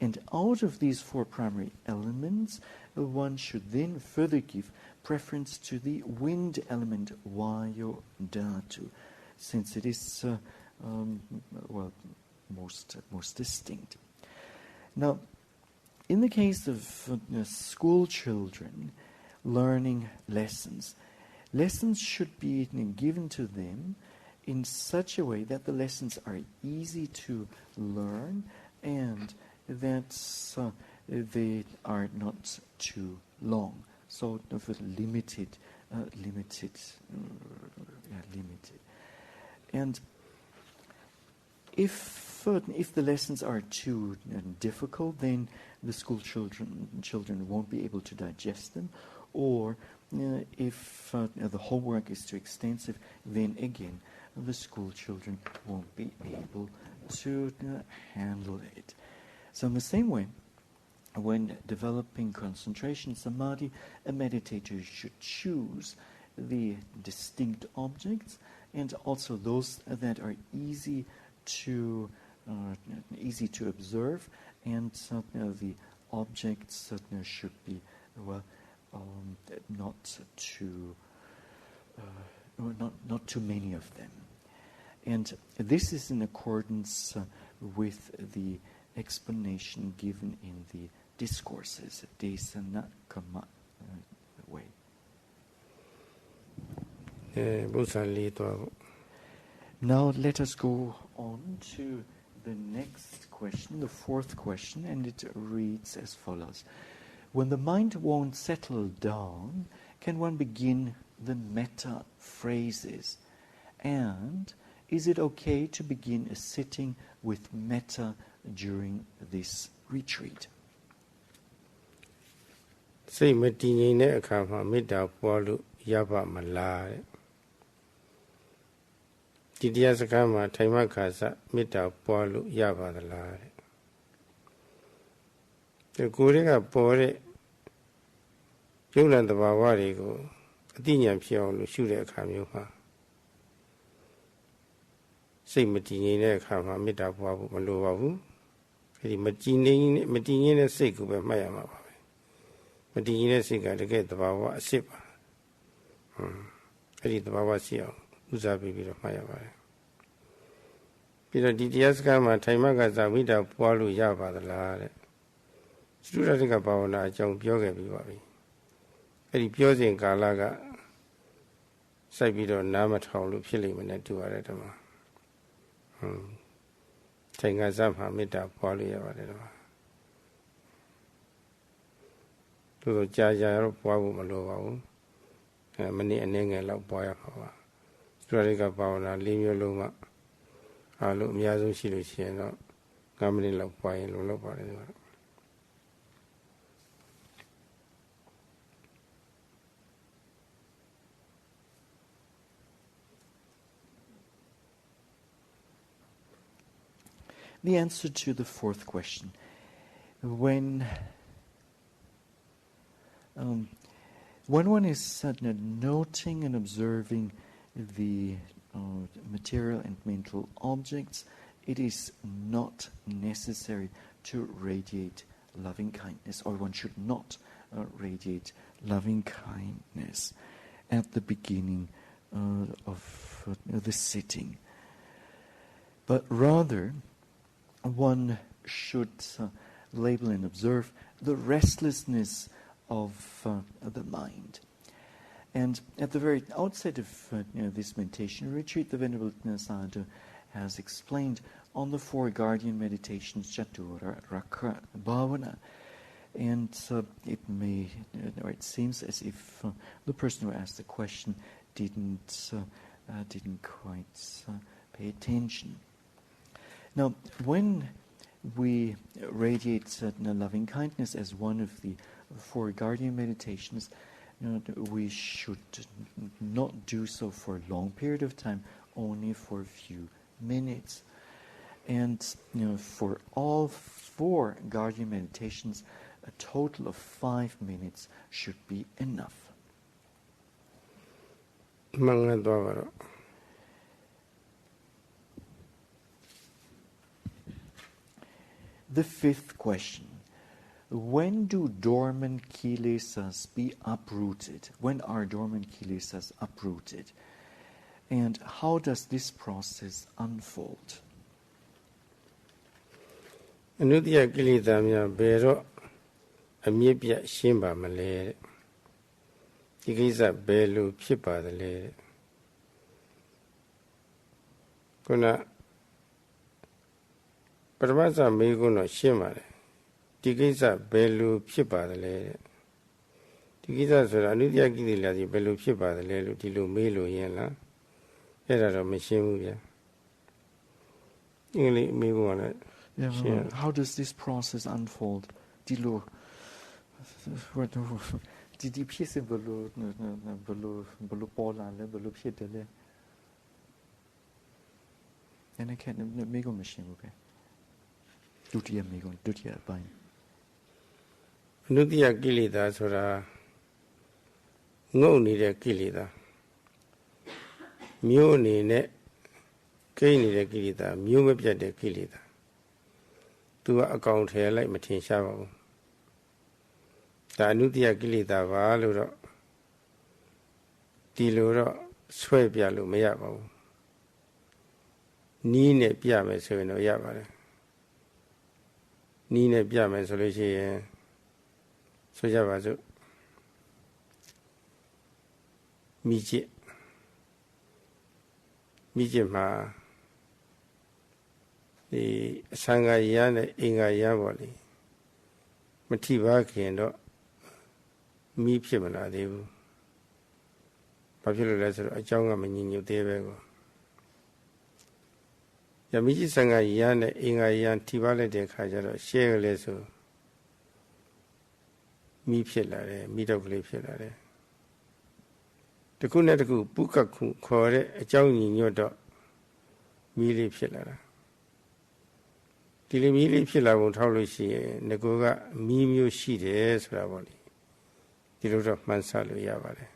And out of these four primary elements, one should then further give preference to the wind element, vayu dhatu, since it is most distinct. Now, in the case of school children learning lessons should be given to them in such a way that the lessons are easy to learn and that they are not too long. So limited. And if the lessons are too difficult, then the school children won't be able to digest them, or if the homework is too extensive, then again the school children won't be able to handle it. So in the same way, when developing concentration samadhi, a meditator should choose the distinct objects and also those that are easy to observe, and the objects should be not too many of them. And this is in accordance with the explanation given in the discourses, desana kama way. Now let us go on to the next question, the fourth question, and it reads as follows. When the mind won't settle down, can one begin the metta phrases? And is it okay to begin a sitting with metta during this retreat? စိတ်မတည်ငြိမ်တဲ့အခါမှာမေတ္တာပွားလို့ရပါမလားတဲ့ဒီတရားစကားမှာထိုင်မှခါစမေတ္တာပွားလို့ရပါသလားတဲ့ ကိုယ်တွေကပေါ်တဲ့ယုံနာတဘာဝတွေကိုအသိဉာဏ်ဖြစ်အောင်လို့ရှုတဲ့အခါမျိုးမှာစိတ်မတည်ငြိမ်တဲ့အခါမှာမေတ္တာပွားဖို့မလိုပါဘူးအဲဒီမတည်ငြိမ်တဲ့စိတ်ကိုပဲမှတ်ရမှာပါပဲမတည်ငြိမ်တဲ့စိတ်ကတကယ်တဘာဝအစစ်ပါအဲဒီတဘာဝရှိအောင်ဦးစားပေးပြီးတော့မှတ်ရပါတယ်ပြီးတော့ဒီတရားစကားမှာထိုင်မှကစားမေတ္တာပွားလို့ရပါသလားတဲ့သုဒ္ဓတိကဘာဝနာအကြောင်းပြောခဲ့ပြီးပါပြီအဲ့ဒီပြောစဉ်ကာလကစိုက်ပြီးတော့နားမထောင်လို့ဖြစ်လိမ့်မယ်နဲ့တူရတယ်ဓမ္မထိုင်ကစားမှာမေတ္တာပွားလို့ရပါတယ်ဓမ္မသူတို့ကြာတော့ပွားဖို့မလိုပါဘူးမိနစ်အနည်းငယ်လောက်ပွားရမှာပါသုဒ္ဓတိကဘာဝနာ၄မျိုးလုံးမှအားလို့အများဆုံးရှိလို့ရှိရင်တော့9မိနစ်လောက်ပွားရင်လုံလောက်ပါတယ်ဒီမှာThe answer to the fourth question. When one is noting and observing the material and mental objects, it is not necessary to radiate loving kindness, or one should not radiate loving kindness at the beginning of the sitting. But rather, one should label and observe the restlessness of the mind. And at the very outset of this meditation retreat, the Venerable Sayadaw has explained on the four guardian meditations, Chatura, Rakha, Bhavana. And it seems as if the person who asked the question didn't quite pay attention. Now, when we radiate loving kindness as one of the four guardian meditations, we should not do so for a long period of time, only for a few minutes. And for all four guardian meditations, a total of 5 minutes should be enough. The fifth question. When do dormant kilesas be uprooted? When are dormant kilesas uprooted? And how does this process unfold? Anudya kilesa mya bero amyepya shimba male. Tikisa belu phipa dale. Kuna Paramasa meguno shimare. Tikisa belu phipa dale. Tikisa sura anudya kilesa di belu phipa dale tilu melo yela. Era ro meshimu ya. Ingli meguno. How does this process unfold? Dilo Didi piece belu pola le belu piedele. And I can't make a machine, okay? Dutia mego, dutia bine. Nutia kilida sura no need a kilida. Muni ne Kaini de kilida, Mumapia de kilida. To account here like Matin Shavo. The Nutia kilida valuro Diluro Swabialu Mayabo. Nine Piame so no Yavare. Nine Piame solution so Javazo Miji Mijima the Sangayana Inga Yavoli Mativaki and Mi Pimana Devu Popular letter a Jonga Menino Devego Yamiji Sangayana Inga Yan Tivale de Kajaro Share Leso Mi Pilare, Midogli Pilare. The Kunataku Bukaku Kore, a Joung in your dog, Mili Pilara. ဒီလိုမျိုးလေးဖြစ်လာပုံထောက်လို့ရှိရင်ငကိုကမီးမျိုးရှိတယ်ဆိုတာပေါ့လေဒီလိုတော့မှန်းဆလို့ရပါတယ်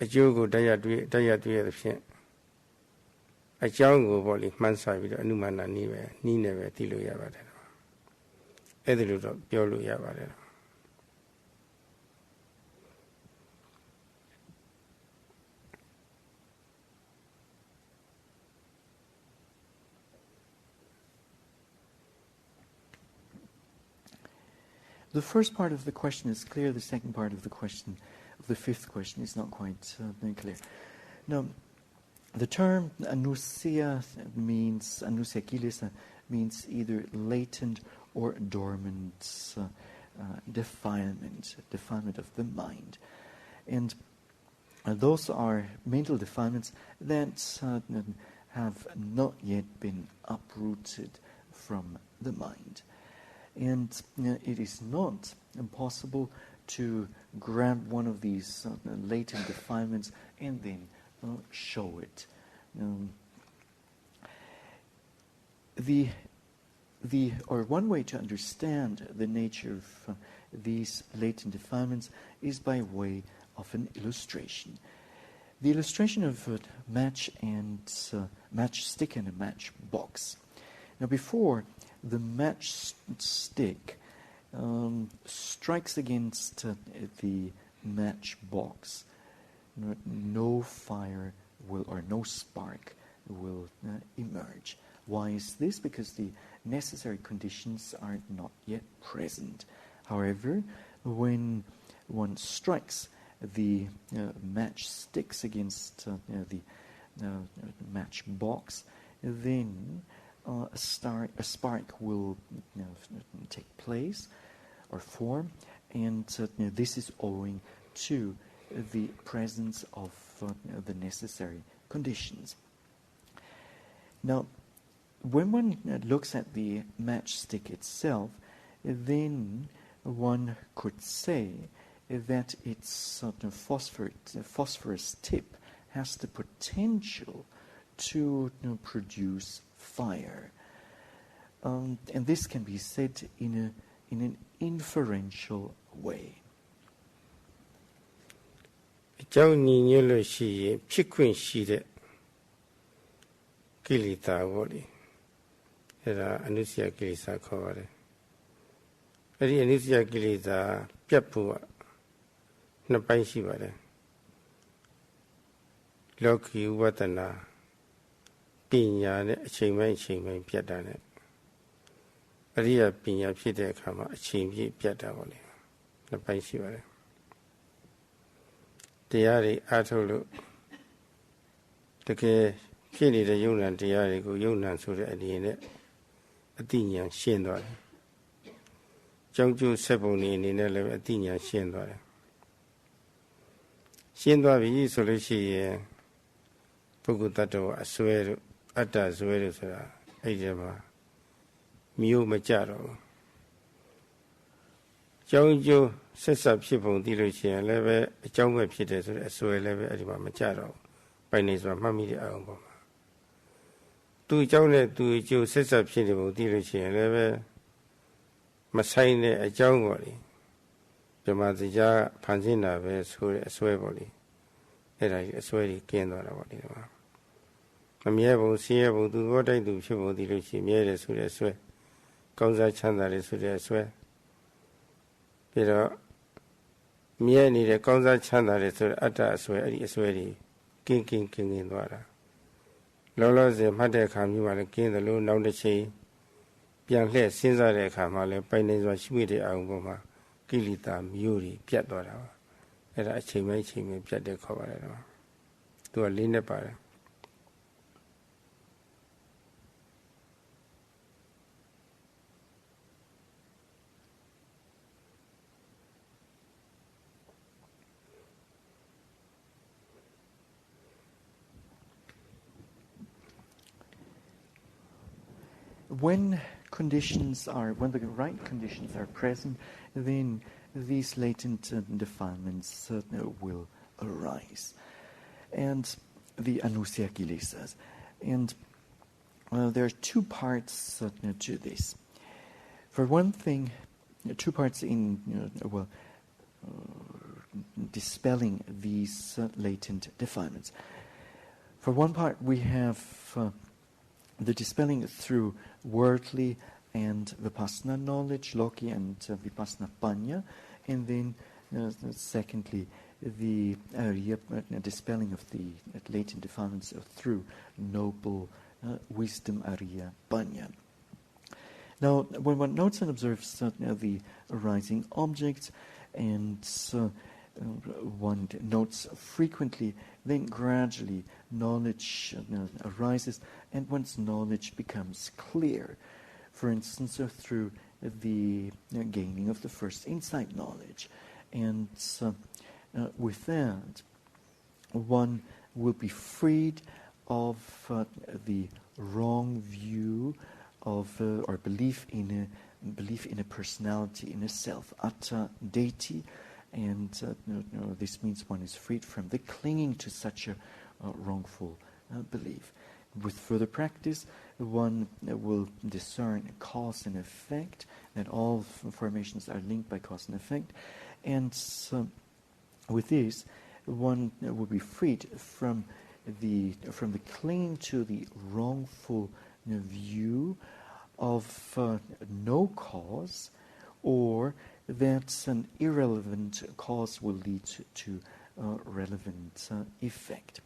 အကျိုးကိုတရားတွေ့ရသဖြင့်အကြောင်းကိုပေါ့လေမှန်းဆပြီးတော့အနုမာနနည်းနဲ့ပဲသိလို့ရပါတယ်အဲ့ဒါလိုတော့ပြောလို့ရပါတယ် The first part of the question is clear. The second part of the question, of the fifth question, is not quite very clear. Now, the term anusya kilesa means either latent or dormant defilement of the mind. And those are mental defilements that have not yet been uprooted from the mind. And it is not impossible to grab one of these latent defilements and then show it. One way to understand the nature of these latent defilements is by way of an illustration. The illustration of a matchstick and a matchbox. Now, before the matchstick strikes against the matchbox, no fire will, or no spark will emerge. Why is this? Because the necessary conditions are not yet present. However, when one strikes the matchsticks against the matchbox, then a spark will take place or form, and this is owing to the presence of the necessary conditions. Now, when one looks at the matchstick itself, then one could say that its phosphorus tip has the potential to produce fire. And this can be said in an inferential way. အကြောင်းညီညွတ်လို့ရှိရင်ဖြစ်ခွင့်ရှိတဲ့ကိလေသာပေါ့လေအဲ့ဒါအနုစယကိလေသာခေါ်ပါတယ်အဲ့ဒီအနုစယကိလေသာပြတ်ဖို့ကနှစ်ပိုင်းရှိပါတယ်လောကီဝတ္တနာပညာနဲ့အချိန်ပိုင်းပြတ်တာနဲ့အရိယပညာဖြစ်တဲ့အခါမှာအချိန်ပြည့်ပြတ်တာပေါ့လေနှစ်ပိုင်းရှိပါတယ်တရားတွေအားထုတ်လို့တကယ်ဖြစ်နေတဲ့ယုံ nant တရားတွေကိုယုံ nant ဆိုတဲ့အနေနဲ့အတိညာရှင်းသွားတယ်ကြောင်းကျိုးဆက်ပုံနေအနေနဲ့လည်းအတိညာရှင်းသွားတယ်ရှင်းသွားပြီဆိုလို့ရှိရင်ပုဂ္ဂိုလ်တ attva အစွဲတို့အတ္တဇွဲတို့ဆိုတာအဲ့ဒီမှာမျိုးမကြတော့ဘူးကြောင်းကျိုးဆက်ဆက်ဖြစ်ပုံသိလို့ရှိရင်လည်းပဲအကြောင်းပဲဖြစ်တယ်ဆိုတဲ့အစွဲလည်းပဲအဲ့ဒီမှာမကြတော့ဘူးပိုင်နေဆိုတာမှတ်မိတဲ့အာရုံပေါ်မှာသူအကြောင်းနဲ့သူအကျိုးဆက်ဆက်ဖြစ်နေပုံသိလို့ရှိရင်လည်းပဲမဆိုင်တဲ့အကြောင်းပေါ့လေဓမ္မတရားဖန်ဆင်းတာပဲဆိုတဲ့အစွဲပေါ့လေအဲ့ဒါကြီးအစွဲကြီးကျင်းသွားတာပေါ့လေဒီမှာမမြဲပုံဆင်းရဲပုံသူဘောတိုက်သူဖြစ်ပုံသိလို့ရှိရင်မြဲတယ်ဆိုတဲ့အစွဲကောင်းစားချမ်းသာတယ်ဆိုတဲ့အစွဲပြီးတော့မြဲနေတဲ့ကောင်းစားချမ်းသာတယ်ဆိုတဲ့အတ္တအစွဲအဲ့ဒီအစွဲကြီးကင်းသွားတာလောလောဆယ်မှတ်တဲ့အခါမျိုးမှာလည်းကင်းတယ်လို့နောက်တစ်ချိန်ပြန်လှည့်စဉ်းစားတဲ့အခါမှာလည်းပိုင်နေစွာရှိမိတဲ့အာရုံပေါ်မှာကိလေသာမျိုးတွေပြတ်သွားတာပါအဲ့ဒါအချိန်ပိုင်းပြတ်တဲ့ခေါ်ပါတယ်တော့သူကလေးနဲ့ပါတယ် When the right conditions are present, then these latent defilements will arise, and the anusya kilesas. And there are two parts to this. For one thing, two parts in dispelling these latent defilements. For one part, we have the dispelling through worldly and Vipassana knowledge, Loki and Vipassana Panya, and then secondly, the dispelling of the latent defilements through noble wisdom, Arya Panya. Now, when one notes and observes the arising objects, and one notes frequently, then gradually knowledge arises, and one's knowledge becomes clear. For instance, through the gaining of the first insight knowledge. And with that, one will be freed of the wrong view of or belief in a personality, in a self, atta deity, and this means one is freed from the clinging to such a wrongful belief. With further practice, one will discern cause and effect, that all formations are linked by cause and effect, and with this, one will be freed from the clinging to the wrongful view of no cause, or that an irrelevant cause will lead to relevant effect.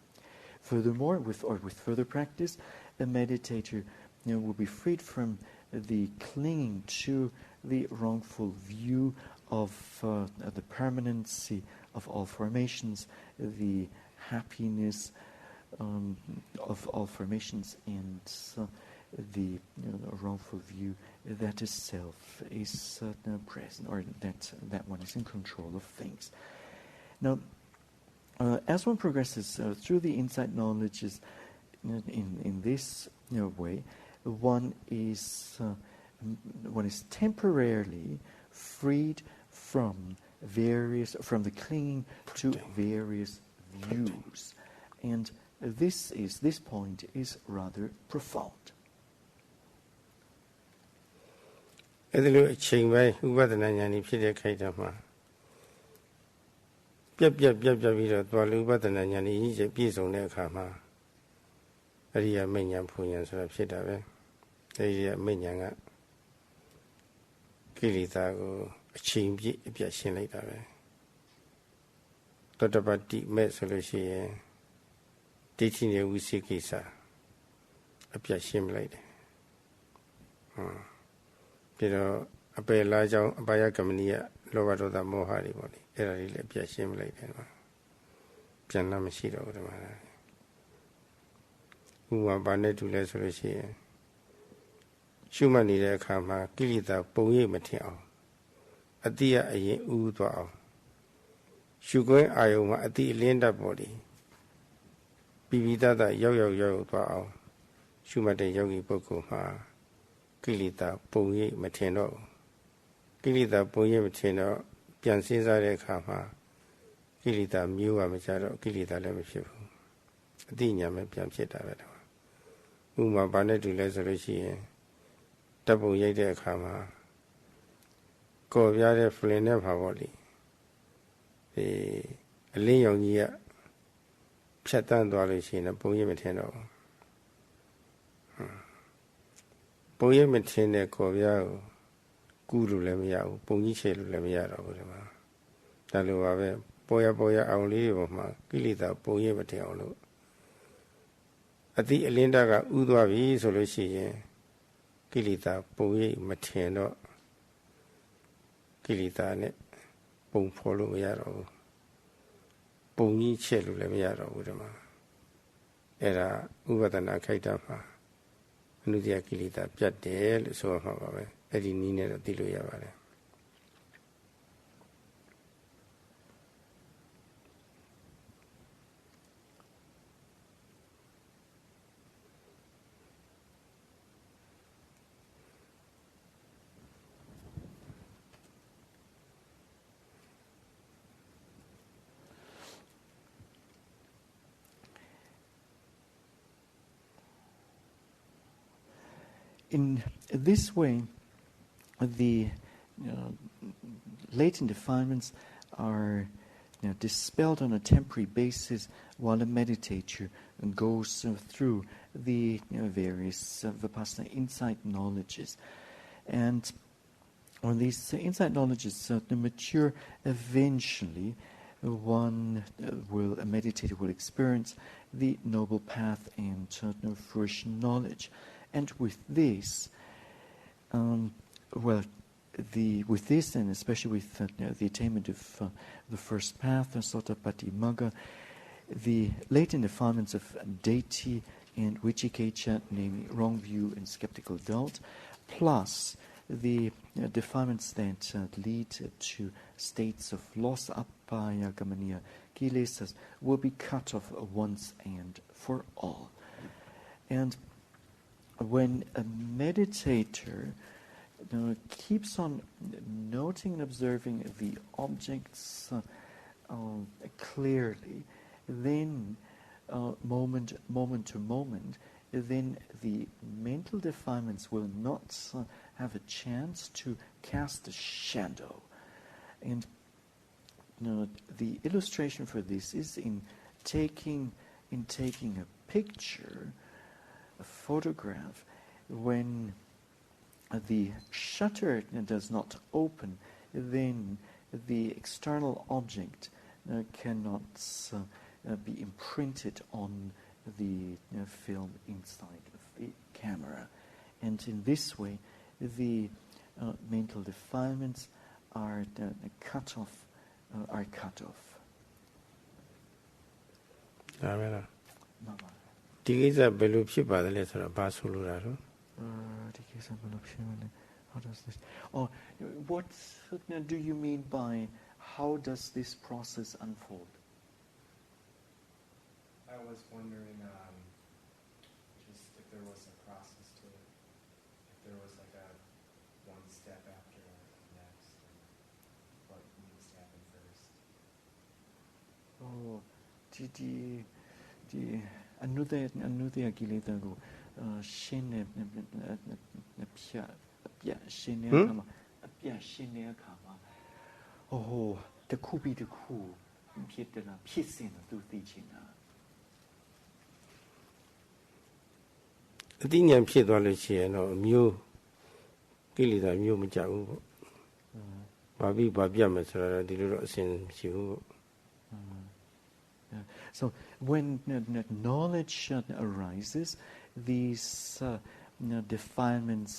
Furthermore, with further practice, a meditator will be freed from the clinging to the wrongful view of the permanency of all formations, the happiness of all formations, and the wrongful view that a self is present, or that one is in control of things. Now, as one progresses through the insight knowledges in this way, one is temporarily freed from the clinging to various views, and this point is rather profound. အဲ့ဒီလိုအချိန်ပိုင်းဥပဒနာဉာဏ်ကြီးဖြစ်တဲ့ခိုက်တာမှာပြက်ပြီးတော့သွားလူဥပဒနာဉာဏ်ကြီးကြီးပြည့်စုံတဲ့အခါမှာအရိယာမိညာဖွဉာဏ်ဆိုတာဖြစ်တာပဲအဲဒီကမိညာကကိလေသာကိုအချိန်ပြည့်အပြတ်ရှင်းလိုက်တာပဲသောတပတ္တိမဲ့ဆိုလို့ရှိရင်ဒိဋ္ဌိနဲ့ဝိသိကိစ္စအပြတ်ရှင်းလိုက်တယ်ပြီးတော့အပယ်လားကြောင့်အပါယကမဏီကလောဘဒေါသမောဟတွေပေါ့လေအဲ့ဒါတွေလည်းအပြတ်ရှင်းလိုက်တယ်ကွာပြန်လာမရှိတော့ဘူးဒီမှာဥပမာဘာနဲ့တူလဲဆိုလို့ရှိရင်ရှုမှတ်နေတဲ့အခါမှာကိလေသာပုံရိပ်မထင်အောင်အတိယအရင်ဥသွားအောင်ရှုခွင့်အာယုံမှာအတိအလင်းတတ်ပေါ့လေပြီးပြီးသားရောက်သွားအောင်ရှုမှတ်တဲ့ယောဂီပုဂ္ဂိုလ်မှာကိလေသာပုံရိပ်မထင်တော့ကိလေသာပုံရိပ်မထင်တော့ပြန်စဉ်းစားတဲ့အခါမှာကိလေသာမျိုးကမကြတော့ကိလေသာလည်းမဖြစ်ဘူးအတိညာမဲ့ပြန်ဖြစ်တာပဲတော့ဥပမာဘာနဲ့တူလဲဆိုလို့ရှိရင်တပ်ပုံရိုက်တဲ့အခါမှာကော်ပြားတဲ့ဖလင်နဲ့ပါပေါ့လေဒီအလင်းရောင်ကြီးကဖြတ်တန်းသွားလို့ရှိရင်ပုံရိပ်မထင်တော့ပုံရိပ်မထင်တဲ့ကော်ပြားကိုကူးလို့လည်းမရဘူးပုံကြီးချေလို့လည်းမရတော့ဘူးဒီမှာဒါလိုပါပဲပေါ်ရအောင်လေးတွေပေါ်မှာကိလေသာပုံရိပ်မထင်အောင်လို့အတိအလင်းတကဥသွားပြီဆိုလို့ရှိရင်ကိလေသာပုံရိပ်မထင်တော့ကိလေသာနဲ့ပုံဖော်လို့မရတော့ဘူးပုံကြီးချက်လို့လည်းမရတော့ဘူးဒီမှာအဲ့ဒါဥပဒနာခိုက်တာမှာအနုတ္တယကိလေသာပြတ်တယ်လို့ဆိုရမှာပါပဲအဲ့ဒီနည်းနဲ့တော့သိလို့ရပါတယ် Now, in this way, the latent defilements are dispelled on a temporary basis while the meditator goes through the various Vipassana insight knowledges. And when these insight knowledges mature, eventually a meditator will experience the noble path and fruition knowledge. And with this, with this, and especially with the attainment of the first path, Sotapaddi Magga, the latent defilements of deity and vicikicca, namely wrong view and skeptical doubt, plus the defilements that lead to states of loss, appaya, gamaniya, kilesas, will be cut off once and for all. And when a meditator keeps on noting and observing the objects clearly, then moment to moment, then the mental defilements will not have a chance to cast a shadow. And the illustration for this is in taking a picture, a photograph, when the shutter does not open, then the external object cannot be imprinted on the film inside of the camera. And in this way, the mental defilements are cut off. Amen. How does this? Oh, what do you mean by how does this process unfold? I was wondering just if there was a process to it, if there was like a one step after the next, and what needs to happen first. Oh, the another kileta go shin pia shin kama pia shin kama. Oh, the kubi the ku pietena piesin tu tichina. အသိဉာဏ်ဖြစ်သွားလို့ရှိရင်တော့မျိုးကိလေသာမျိုးမကြောက်ဘူးပေါ့။ဘာပြီးဘာပြတ်မယ်ဆိုတာတော့ဒီလိုတော့အစဉ်မရှိဘူးပေါ့။ So when knowledge arises, these defilements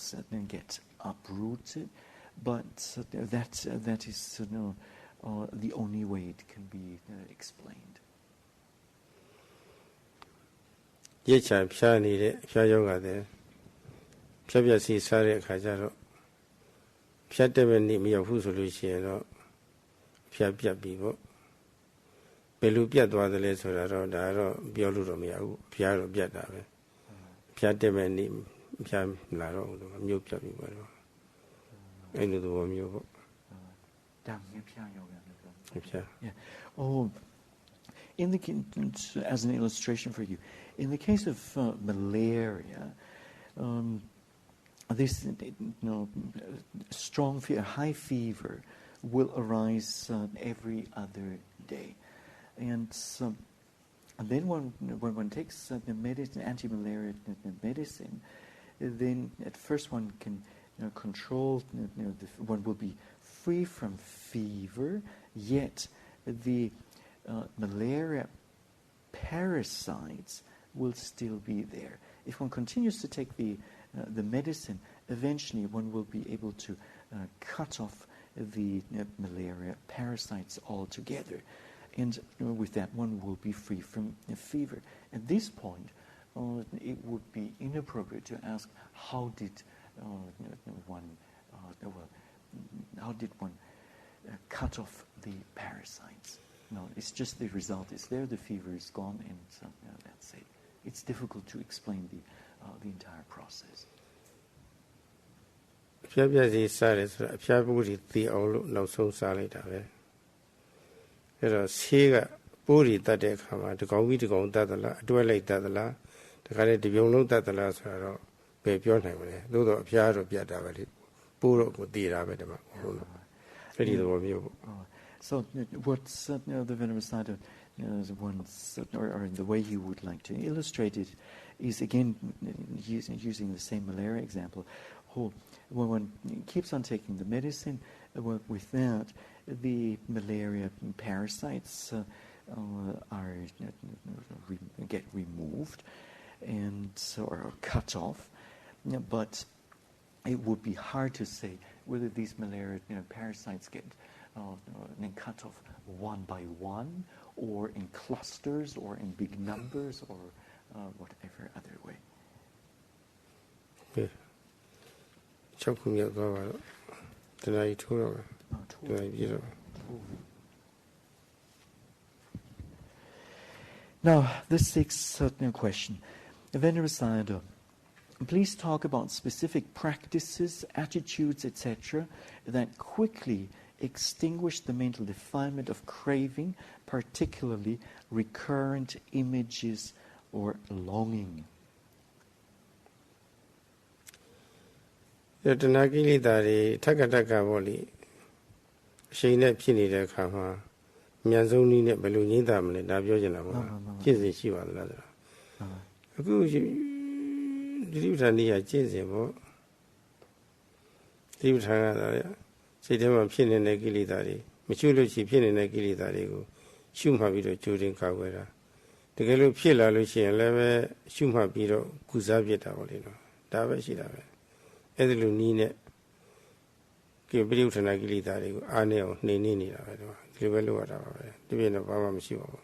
get uprooted, but that is the only way it can be explained. ရစ်ချဖြားနေတဲ့ဖြားယောဂတဲ့ဖြတ်ပြက်စီစားတဲ့အခါကျတော့ဖြတ်တဲ့နေ့မရောက်ဘူးဆိုလို့ရှိရင်တော့ဖြတ်ပြတ်ပြီပေါ့ဘယ်လိုပြတ်သွားတယ်လဲဆိုတာတော့ဒါတော့ပြောလို့တော့မရဘူးဖြားတော့ပြတ်တာပဲဖြတ်တဲ့နေ့ဖြားလာတော့မျိုးပြတ်ပြီပေါ့အဲ့လိုသဘောမျိုးပေါ့ဒါမျိုးဖြားယောဂလည်းဖြား Yeah. Oh, as an illustration for you, in the case of malaria, this strong fever, high fever, will arise every other day, and then when one takes the medicine, anti-malaria medicine, then at first one can control. One will be free from fever, yet the malaria parasites will still be there. If one continues to take the medicine, eventually one will be able to cut off the malaria parasites altogether. And with that, one will be free from fever. At this point, it would be inappropriate to ask how did one cut off the parasites. No, it's just the result is there, the fever is gone, and that's it. It's difficult to explain the entire process. ဖြတ်ပြက်စီစားတယ်ဆိုတာအဖျားပိုးတွေတည်အောင်လို့နောက်ဆုံးစားလိုက်တာပဲအဲ့တော့ဆေးကပိုးတွေတတ်တဲ့အခါမှာတကောင်ပြီးတကောင်တတ်သလားအတွဲလိုက်တတ်သလားတခါလေတပြုံလုံးတတ်သလားဆိုတာတော့ bè piò này mà này, đâu đó pià rồi pià đã vậy, bù rồi cũng tì ra vậy đó mà, không nó, cái gì đó mà nhiều. So what's the Venerable Sayadaw wants, or the way he would like to illustrate it, is again using the same malaria example. When one keeps on taking the medicine, with that, the malaria parasites get removed and or cut off, but it would be hard to say whether these malaria parasites get cut off one by one, or in clusters, or in big numbers, or whatever other way. Yeah. Now, the sixth question. Venerable Sayadaw, please talk about specific practices, attitudes, etc. that quickly extinguish the mental defilement of craving, particularly recurrent images or longing. တဏှာကိလေသာတွေထက်ကထက်ကပေါ့လေအရှိန်နဲ့ဖြစ်နေတဲ့အခါမှာအမြန်ဆုံးနည်းနဲ့ဘယ်လိုငြိမ့်တာမလဲဒါပြောချင်တာပေါ့ကျင့်စဉ်ရှိပါသလားဆိုတာအခုဒီဋ္ဌာန်ကြီးကကျင့်စဉ်ပေါ့ဒီဋ္ဌာန်ကတော့စိတ်ထဲမှာဖြစ်နေတဲ့ကိလေသာတွေမချွတ်လို့ရှိဖြစ်နေတဲ့ကိလေသာတွေကိုရှုမှတ်ပြီးတော့ကြိုတင်ကာကွယ်တာတကယ်လို့ဖြစ်လာလို့ရှိရင်လည်းပဲရှုမှတ်ပြီးတော့ကုစားပြစ်တာပေါ့လေနော်ဒါပဲရှိတာပဲအဲ့ဒီလိုနည်းနဲ့ကိပရိဋ္ဌာန်ကိလေသာတွေကိုအားနဲ့အောင်နှိမ်နှင်းနေတာပဲဒီလိုပဲလုပ်ရတာပါပဲဒီပြင်တော့ဘာမှမရှိပါဘူး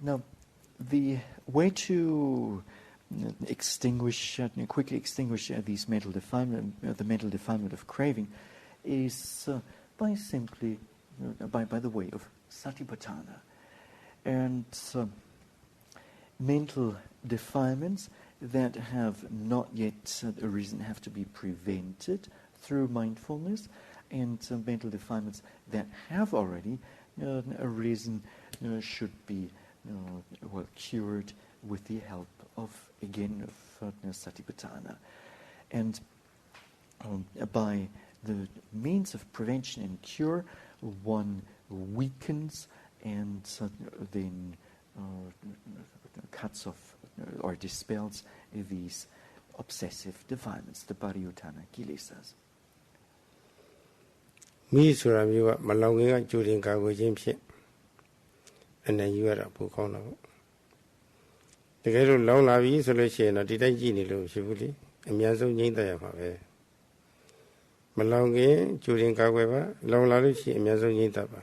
Now, the way to extinguish, quickly extinguish these mental defilement, the mental defilement of craving, is by simply, by the way of satipatthana. And mental defilements that have not yet arisen have to be prevented through mindfulness, and mental defilements that have already arisen should be cured with the help of, again, of satipatthana. And by the means of prevention and cure, one weakens and then cuts off or dispels these obsessive defilements, the pariyuttana kilesas. မိဆိုတာမျိုးကမလောင်ခင်ကကြိုတင်ကာကွယ်ခြင်းဖြင့်အနေယူရတာပိုကောင်းတာပေါ့တကယ်လို့လောင်လာပြီဆိုလို့ရှိရင်တော့ဒီတိုင်းကြည့်နေလို့ရှိဘူးလေအများဆုံးငြိမ့်သက်ရမှာပဲမလောင်ခင်ကြိုတင်ကာကွယ်ပါလောင်လာလို့ရှိရင်အများဆုံးငြိမ့်သက်ပါ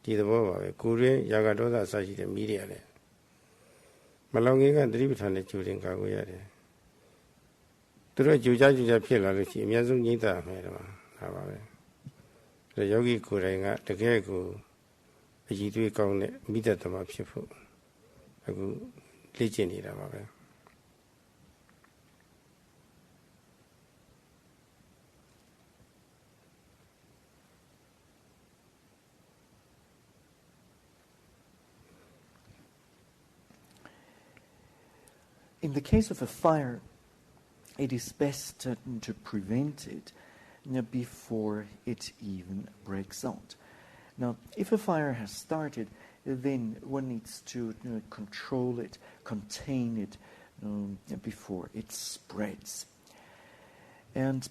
ဒီသဘောပါပဲကိုယ်ရဲ့ယာကဒေါသအစရှိတဲ့မိတွေရတယ်မလောင်ခင်ကသတိပဋ္ဌာန်နဲ့ကြိုတင်ကာကွယ်ရတယ်သူတို့ကြိုကြဖြစ်လာလို့ရှိရင်အများဆုံးငြိမ့်သက်မယ်တော့ဒါပါပဲယောဂီကိုယ်တိုင်ကတကယ်ကိုအကြည့်တွေးကောင်းတဲ့မိသက်သမားဖြစ်ဖို့အခုလေ့ကျင့်နေတာပါပဲ In the case of a fire, it is best to prevent it before it even breaks out. Now, if a fire has started, then one needs to control it, contain it before it spreads. And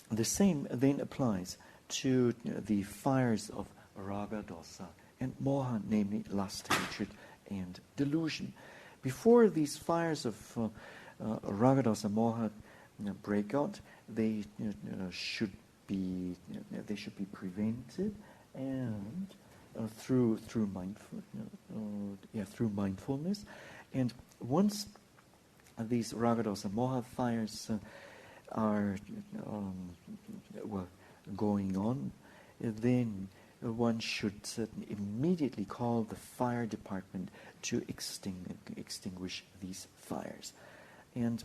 the same then applies to the fires of raga, dosa, and moha, namely lust, hatred, and delusion. Before these fires of raga, dosa, moha break out, they should be prevented, and through mindfulness. And once these raga, dosa, moha fires are going on, then one should immediately call the fire department to extinguish these fires. And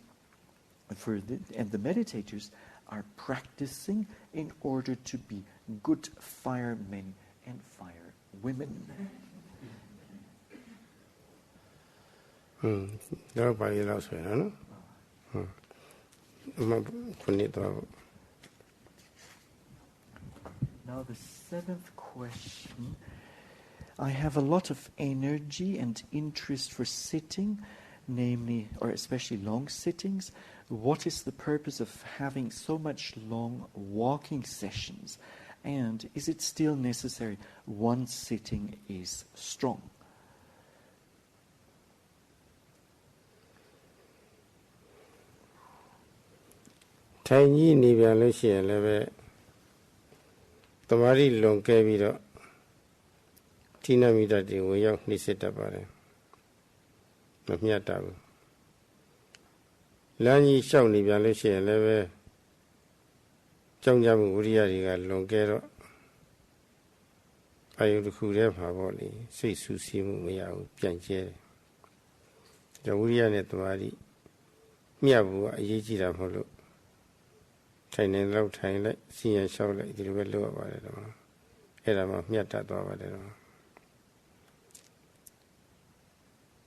the meditators are practicing in order to be good firemen and firewomen. Now the seventh question. I have a lot of energy and interest for sitting, namely, or especially long sittings. What is the purpose of having so much long walking sessions? And is it still necessary one sitting is strong? Tamari long kebiro Tina Mida de Wayok Nisetabare Mamiatabu Lani Shawnee Bialushi and Leve Jongjam Uriariga Longero Ayukurev Havoli, say Susimu Miao Pianche the Urianet Mari Miabu Ayijira Holo Tiny low tiny, see and show like the low about it. Erama Miata over there.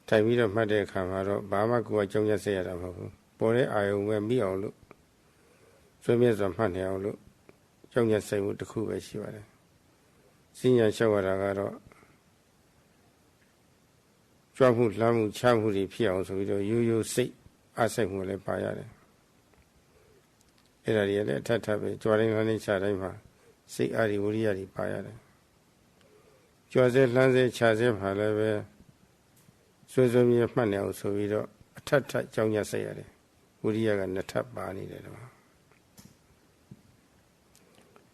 Timida Made Camaro, Bama Guajonia Sayadaw, Bore I will be all look. So means of honey all look. Jonia say with the coup as she was. Senior Shawaragaro Jamu Lamu Chamuri Piao, so you say, I say, will I buy it. Era Tatabe, Joining on each other, say Ari Uriari Payade. Joseph Lanze Chazem, however, Suzumi Manel, so we do a tata Jonia Sayade, Uriaga and the tap barney.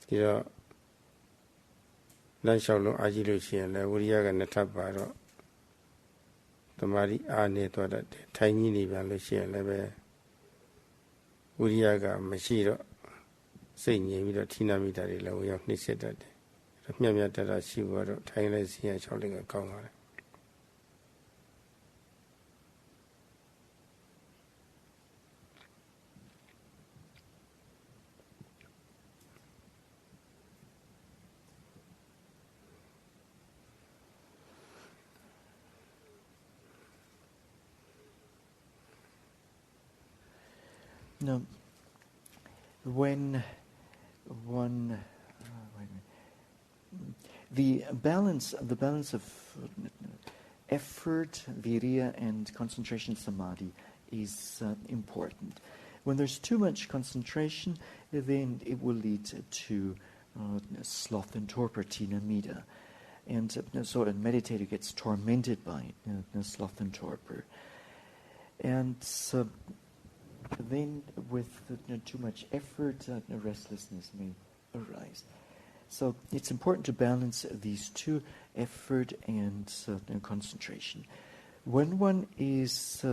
You know, Lanshalo Agiluci and Uriaga and the tap baro. The Mari Arne to that tiny Nivan Lucia Leve. Uriaga Machiro saying you with Tina Midari Low of Nisetad. Miamata, she were timeless here shouting a conga. No, when one the balance of effort, virya, and concentration samadhi is important. When there's too much concentration, then it will lead to sloth and torpor, tina mida, and so a meditator gets tormented by sloth and torpor, and then with too much effort, restlessness may arise. So it's important to balance these two, effort and concentration. When one is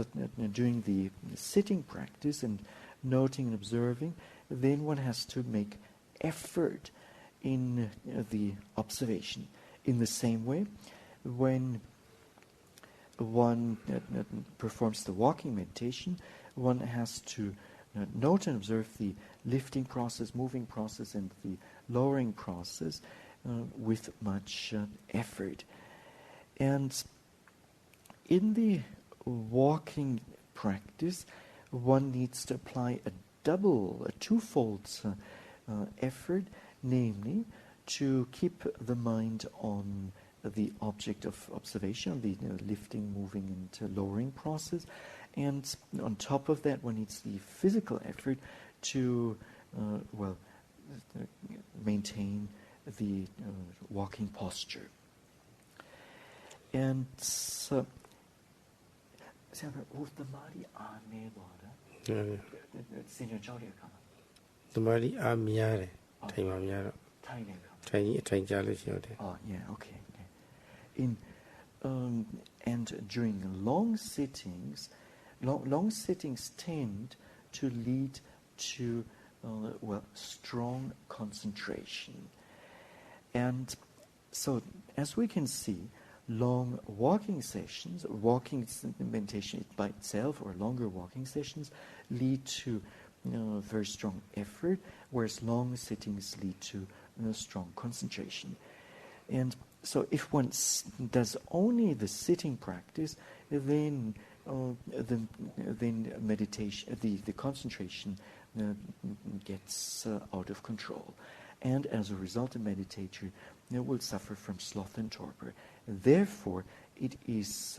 doing the sitting practice and noting and observing, then one has to make effort in the observation. In the same way, when one performs the walking meditation, one has to note and observe the lifting process, moving process, and the lowering process with much effort. And in the walking practice, one needs to apply a twofold effort, namely to keep the mind on the object of observation, the lifting, moving, and lowering process. And on top of that, one needs the physical effort to, maintain the walking posture. And so, Tamari Amiare, Oh, yeah, okay. And during long sittings, long sittings tend to lead to strong concentration. And so, as we can see, long walking sessions, walking meditation by itself, or longer walking sessions, lead to very strong effort, whereas long sittings lead to strong concentration. And so if one does only the sitting practice, then meditation, the concentration gets out of control. And as a result, the meditator will suffer from sloth and torpor. Therefore, it is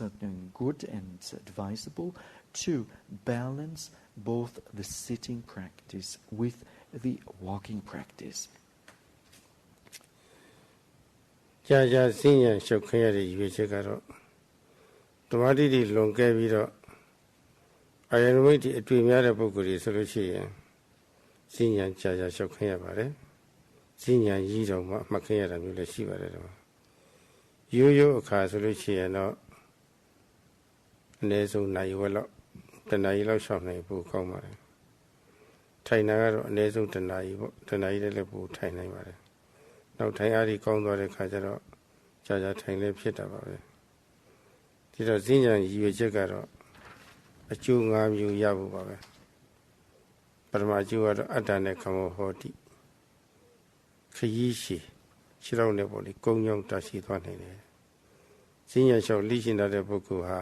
good and advisable to balance both the sitting practice with the walking practice. ကြာကြာစဉ္ညာလျှောက်ခင်းရတဲ့ရွေချက်ကတော့ဓမ္မတိတိလွန်ကဲပြီးတော့အာယနမိတ်တိအတွေ့များတဲ့ပုဂ္ဂိုလ်တွေဆိုလို့ရှိရင်စဉ္ညာကြာကြာလျှောက်ခင်းရပါတယ်စဉ္ညာကြီးတော်မှမှတ်ခင်းရတာမျိုးလည်းရှိပါတယ်တော့ရိုးရိုးအခါဆိုလို့ရှိရင်တော့အနည်းဆုံးနိုင်ဝက်လောက်တနားရီလောက်လျှောက်နိုင်ဖို့ကောင်းပါတယ်ထိုင်တာကတော့အနည်းဆုံးတနားရီပေါ့တနားရီလည်းပို့ထိုင်နိုင်ပါတယ်နောက်ထိုင်အားကြီးကောင်းသွားတဲ့ခါကျတော့ကြာကြာထိုင်လည်းဖြစ်တာပါပဲဒီတော့စဉ္ညာရည်ရွယ်ချက်ကတော့အကျိုး၅မျိုးရဖို့ပါပဲပထမအကျိုးကတော့အတ္တနဲ့ခမောဟောတိခရီးရှည်ခြေထောက်နဲ့ပေါ့လေကုန်းကြောင်းတာရှိသွားနိုင်တယ်စဉ္ညာလျှောက်လိရှိတဲ့ပုဂ္ဂိုလ်ဟာ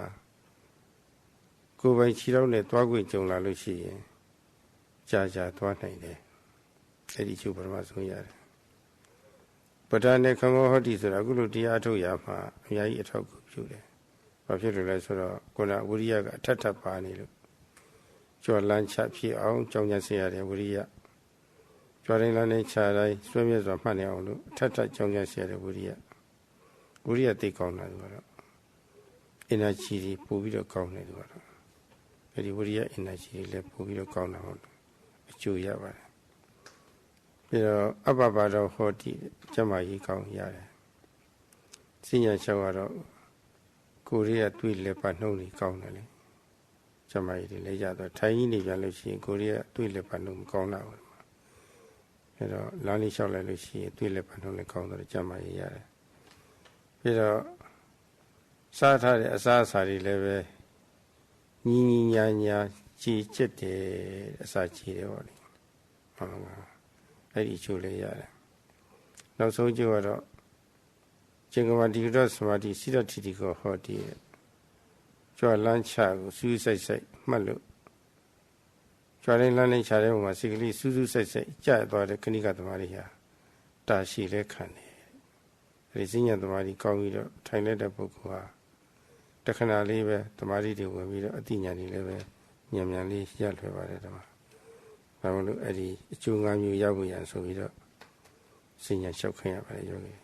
ကိုယ်ပိုင်ခြေထောက်နဲ့သွားခွင့်ကြုံလာလို့ရှိရင်ကြာကြာသွားနိုင်တယ်အဲ့ဒီအကျိုးပထမဆုံးရတယ်ပဋ္ဌာန်းနဲ့ခမောဟောတိဆိုတာအခုလိုတရားထုတ်ရမှာအများကြီးအထောက်အကူပြုတယ်။ဘာဖြစ်လို့လဲဆိုတော့ခုနဝိရိယကအထက်ထပ်ပါနေလို့ကြွလန်းချဖြစ်အောင်ကြောင်းကြစေရတယ်ဝိရိယကြွတိုင်းလန်းနဲ့ခြားတိုင်းဆွေးမြဲစွာမှတ်နေအောင်လို့အထက်ထပ်ကြောင်းကြစေရတယ်ဝိရိယသိကောင်းတာဆိုတော့ energy တွေပို့ပြီးတော့ကောင်းတယ်ဆိုတော့အဲဒီဝိရိယ energy တွေလည်းပို့ပြီးတော့ကောင်းတာဟုတ်အကျိုးရပါတယ်ပြီးတော့အပ္ပပါဒဟောတိကျမကြီးကောင်းရတယ်စဉ္ညာလျှောက်ကတော့ကိုယ်ရဲ့တွေ့လက်ပါနှုံးကြီးကောင်းတယ်လေကျမကြီးတွေလည်းရတော့ထိုင်ကြီးနေပြန်လို့ရှိရင်ကိုယ်ရဲ့တွေ့လက်ပါနှုံးမကောင်းတာဘူးအဲတော့လမ်းလေးလျှောက်လိုက်လို့ရှိရင်တွေ့လက်ပါနှုံးလည်းကောင်းတော့ကျမကြီးရတယ်ပြီးတော့စားထားတဲ့အစားအစာတွေလည်းပဲညီညီညာညာကြည်ကျက်တယ်အစာကြည်တယ်ပေါ့လေဟုတ်လားအဲ့ဒီချိုးလေးရတယ်နောက်ဆုံးကျတော့ကျင်္ဂမတိရသမာဓိစိတ္တတိတိကိုဟောတည်ကြွလန်းချကိုစူးစိုက်စိုက်မှတ်လို့ကြွတိုင်းလန်းလန်းချတဲ့ပုံမှာစိတ်ကလေးစူးစူးစိုက်စိုက်ကြာသွားတဲ့ခဏိကသမာဓိဟာတာရှိလဲခံတယ်အဲဒီစဉ္ညာသမာဓိကောင်းပြီးတော့ထိုင်လိုက်တဲ့ပုဂ္ဂိုလ်ဟာတခဏလေးပဲသမာဓိတွေဝင်ပြီးတော့အတိညာဏ်တွေလည်းပဲဉာဏ်ဉာဏ်လေးရလွယ်ပါတယ်ဓမ္မဘာလို့အဲ့ဒီအကျိုး၅မျိုးရဖို့ရန်ဆိုပြီးတော့စဉ္ညာလျှောက်ခင်းရပါတယ်ယောဂီ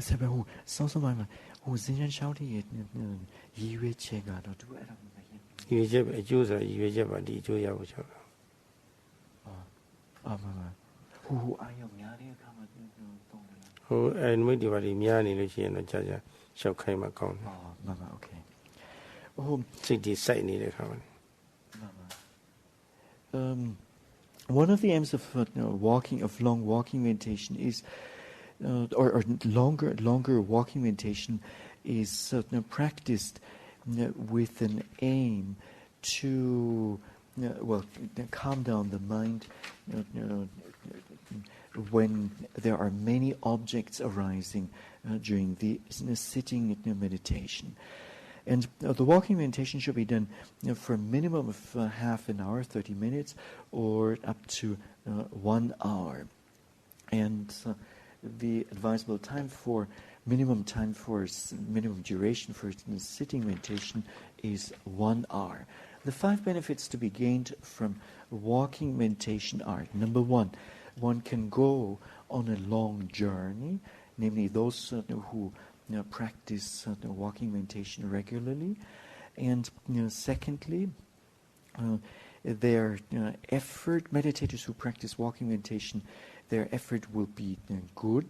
ဆက်ပဲဟိုစောစောပိုင်းမှာဟိုစဉ္ညာလျှောက်တဲ့ရည်ရွယ်ချက်ကတော့သူအဲ့ဒါမရရင်ရည်ရွယ်ချက်အကျိုးဆိုရည်ရွယ်ချက်ပါဒီအကျိုးရဖို့ချက်တော့မဟိုအာယုံများတဲ့အခါမှာတုံးတယ်လားဟိုအဲ့မိတ်ဒီပါဒီများနေလို့ရှိရင်တော့ကြာကြာလျှောက်ခိုင်းမှကောင်းတယ်โอเคဟိုစိတ်ဒီစိုက်နေတဲ့ခါမှာone of the aims of long walking meditation is or longer walking meditation is practiced with an aim to calm down the mind when there are many objects arising during the sitting meditation. And the walking meditation should be done for a minimum of half an hour, 30 minutes, or up to 1 hour. And the advisable time for minimum duration for sitting meditation is 1 hour. The 5 benefits to be gained from walking meditation are: number one can go on a long journey, namely those who practice walking meditation regularly, and secondly, their effort, meditators who practice walking meditation, their effort will be good,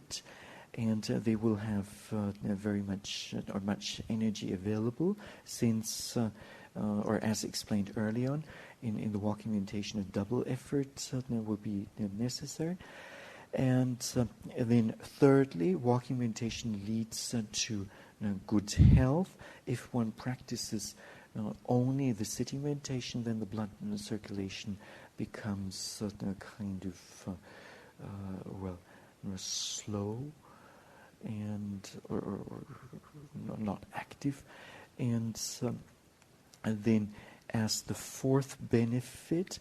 and they will have very much or much energy available, since, or as explained early on, in the walking meditation, a double effort will be necessary. And then thirdly, walking meditation leads to good health. If one practices only the sitting meditation, then the blood circulation becomes kind of slow and or not active, and then as the fourth benefit,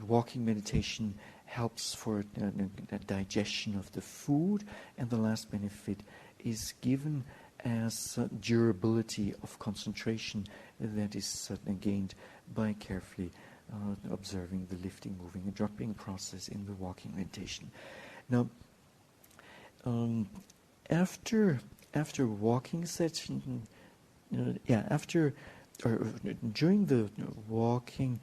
walking meditation helps for the digestion of the food, and the last benefit is given as durability of concentration that is gained by carefully observing the lifting, moving, and dropping process in the walking meditation. Now, after walking session, during the walking,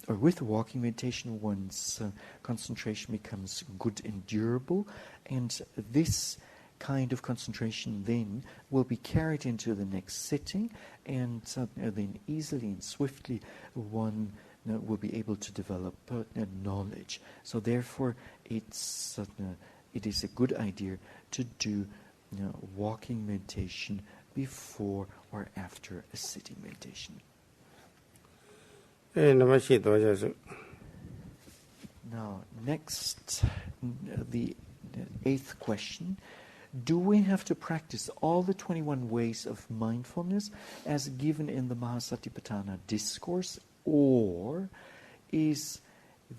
or with walking meditation, one's concentration becomes good and durable, and this kind of concentration then will be carried into the next sitting, and then easily and swiftly one will be able to develop knowledge. So therefore it is a good idea to do walking meditation before or after a sitting meditation. Now, next, the eighth question. Do we have to practice all the 21 ways of mindfulness as given in the Mahasatipatthana discourse, or is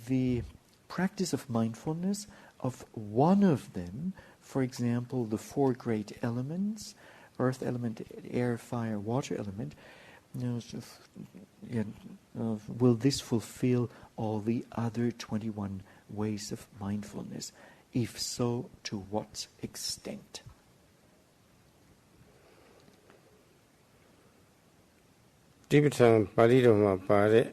the practice of mindfulness of one of them, for example, the four great elements, earth element, air, fire, water element, will this fulfill all the other 21 ways of mindfulness? If so, to what extent? Vipassana Pali Dhamma Pare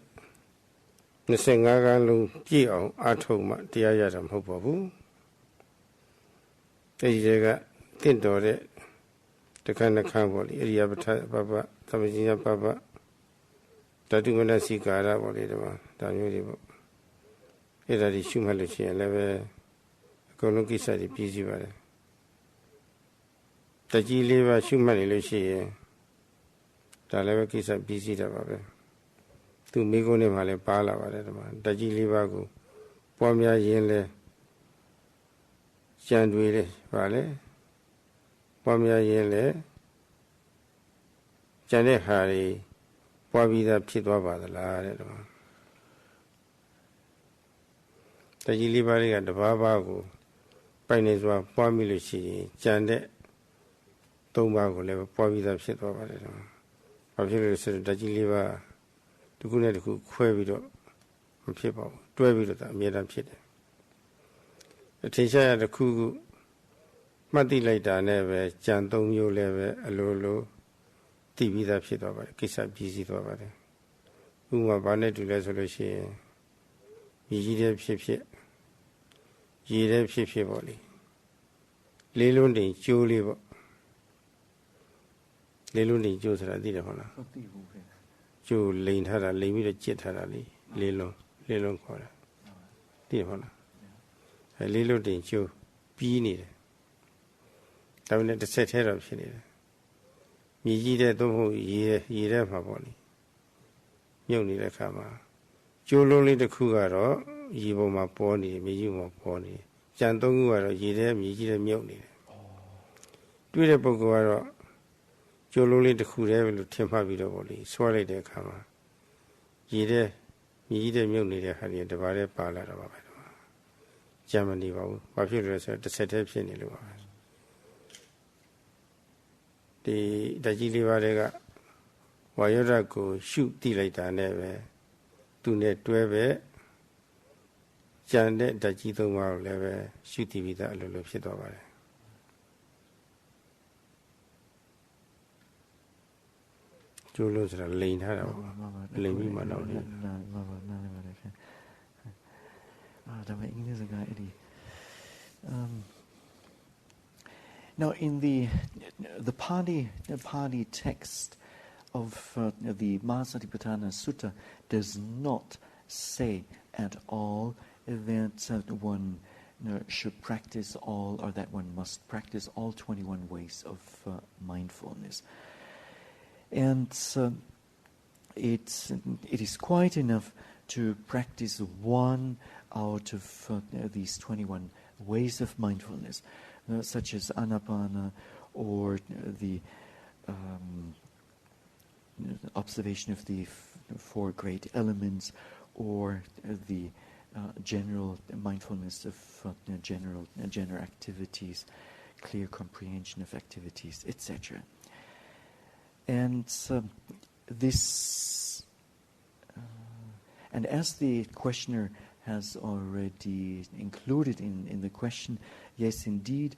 Nisengagalung Jiao Atoma Diayata Mopabu Ejega Tindore the kind of Kamboli, Eriabata Baba, Tamajina Baba, Tatumana Sikara, Bolidama, Daniel Edadi Shumalichi, and Leve Koloki Sadi Pizivare. Taji Leva Shumani Lucia, Taleva Kisa Pizita Babe. To Migone Male Pala, Taji Livago, Pomia Yenle, Chandwile, Vale. Pomia Yele Jane Hari Pabida Pitwaba the Lade. The Gilibari at the Babago, Pineswa, Pomiluchi, Jande, Tomago, level Pabida Pitwaba. Popular said the Giliva to Gunet who quavido people, 12 that made up shit. The teacher at the Kugu. Mati later never, Jantom you level, a lolo, TV that shit over, kiss up busy over there. Uma Banet to resolution. Yidep ship, Yidep ship body. Lilundi, Julie, Lilundi, Joseph did honor. Joe Lane had a limited jet had a Lilon corner. Did honor. A Lilundi, Joe, Beanie. Down at the set head of Shinny. Mijida don't ye have a body. You need a camera. Joe lonely the cougar, Yibo my pony, Mijuma pony. Jantongu, ye there, Mijida Mutiny. Do the Boguaro. Joe lonely the cougar to temper with the body, swallow the camera. Ye there, Mijida Mutiny, had the Vare Pala of Germany, popular at the set of Shinny. The Gilivariga Wayora shoot the later never to net 12 Janet Dajito Mar level shoot the vida a little shit over. Julos are lane her lane man out. Now, in the Pali text of the Mahasatipatthana Sutta does not say at all that one should practice all, or that one must practice all 21 ways of mindfulness. And it is quite enough to practice one out of these 21 ways of mindfulness, such as Anapana, or the observation of the four great elements, or the general mindfulness of general activities, clear comprehension of activities, etc. And and as the questioner has already included in the question, yes, indeed,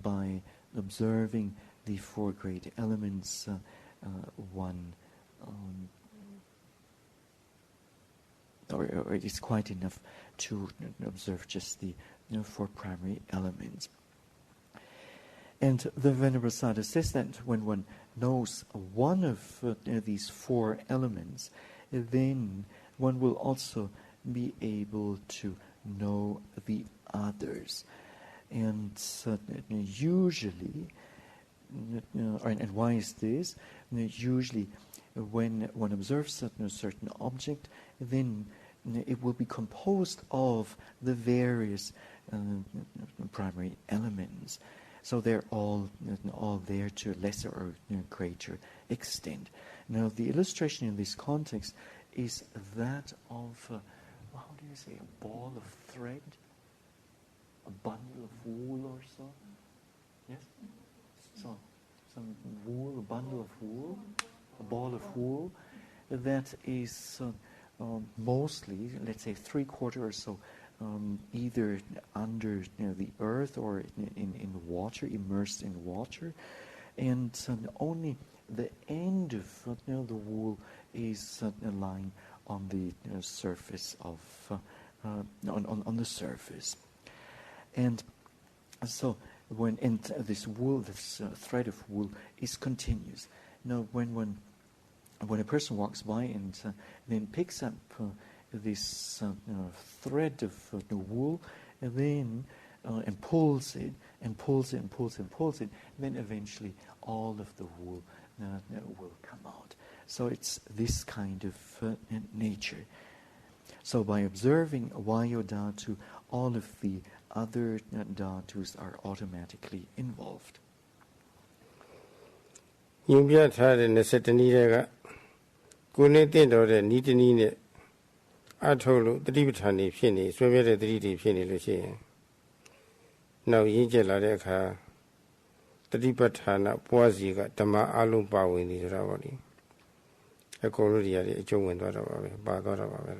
by observing the four great elements, one, or it is quite enough to observe just the four primary elements. And the Venerable Sayadaw says that when one knows one of these four elements, then one will also be able to know the others. And usually, and why is this? Usually, when one observes a certain object, then it will be composed of the various primary elements. So they're all there to a lesser or greater extent. Now, the illustration in this context is that of, how do you say, a ball of thread? A bundle of wool or so? Yes? So, some wool, a bundle of wool, a ball of wool, that is mostly, let's say, 3/4 or so, either under the earth or in water, immersed in water, and only the end of the wool is lying on the surface of on the surface, and so when this wool, this thread of wool, is continuous. Now, when a person walks by and then picks up this thread of wool, and then and pulls it, and pulls it, and pulls it, and pulls it, then eventually all of the wool will come out. So it's this kind of nature. So by observing Vayo Dhatu, all of the other dhatus are automatically involved. ညွှန်ပြထားတဲ့20နည်းတွေကကိုယ်နဲ့တင့်တော်တဲ့ဤတနည်းနဲ့အထုတ်လို့တတိပဋ္ဌာန်တွေဖြစ်နေဆွဲပြတဲ့တတိတွေဖြစ်နေလို့ရှိရင်နောက်ရင်းကျက်လာတဲ့အခါတတိပဋ္ဌာန်ပွားစီကဓမ္မအလုံးပါဝင်နေကြတာပေါ့လေအကုန်လုံးတွေအကျုံးဝင်သွားတော့ပါပဲပါသွားတော့ပါပဲ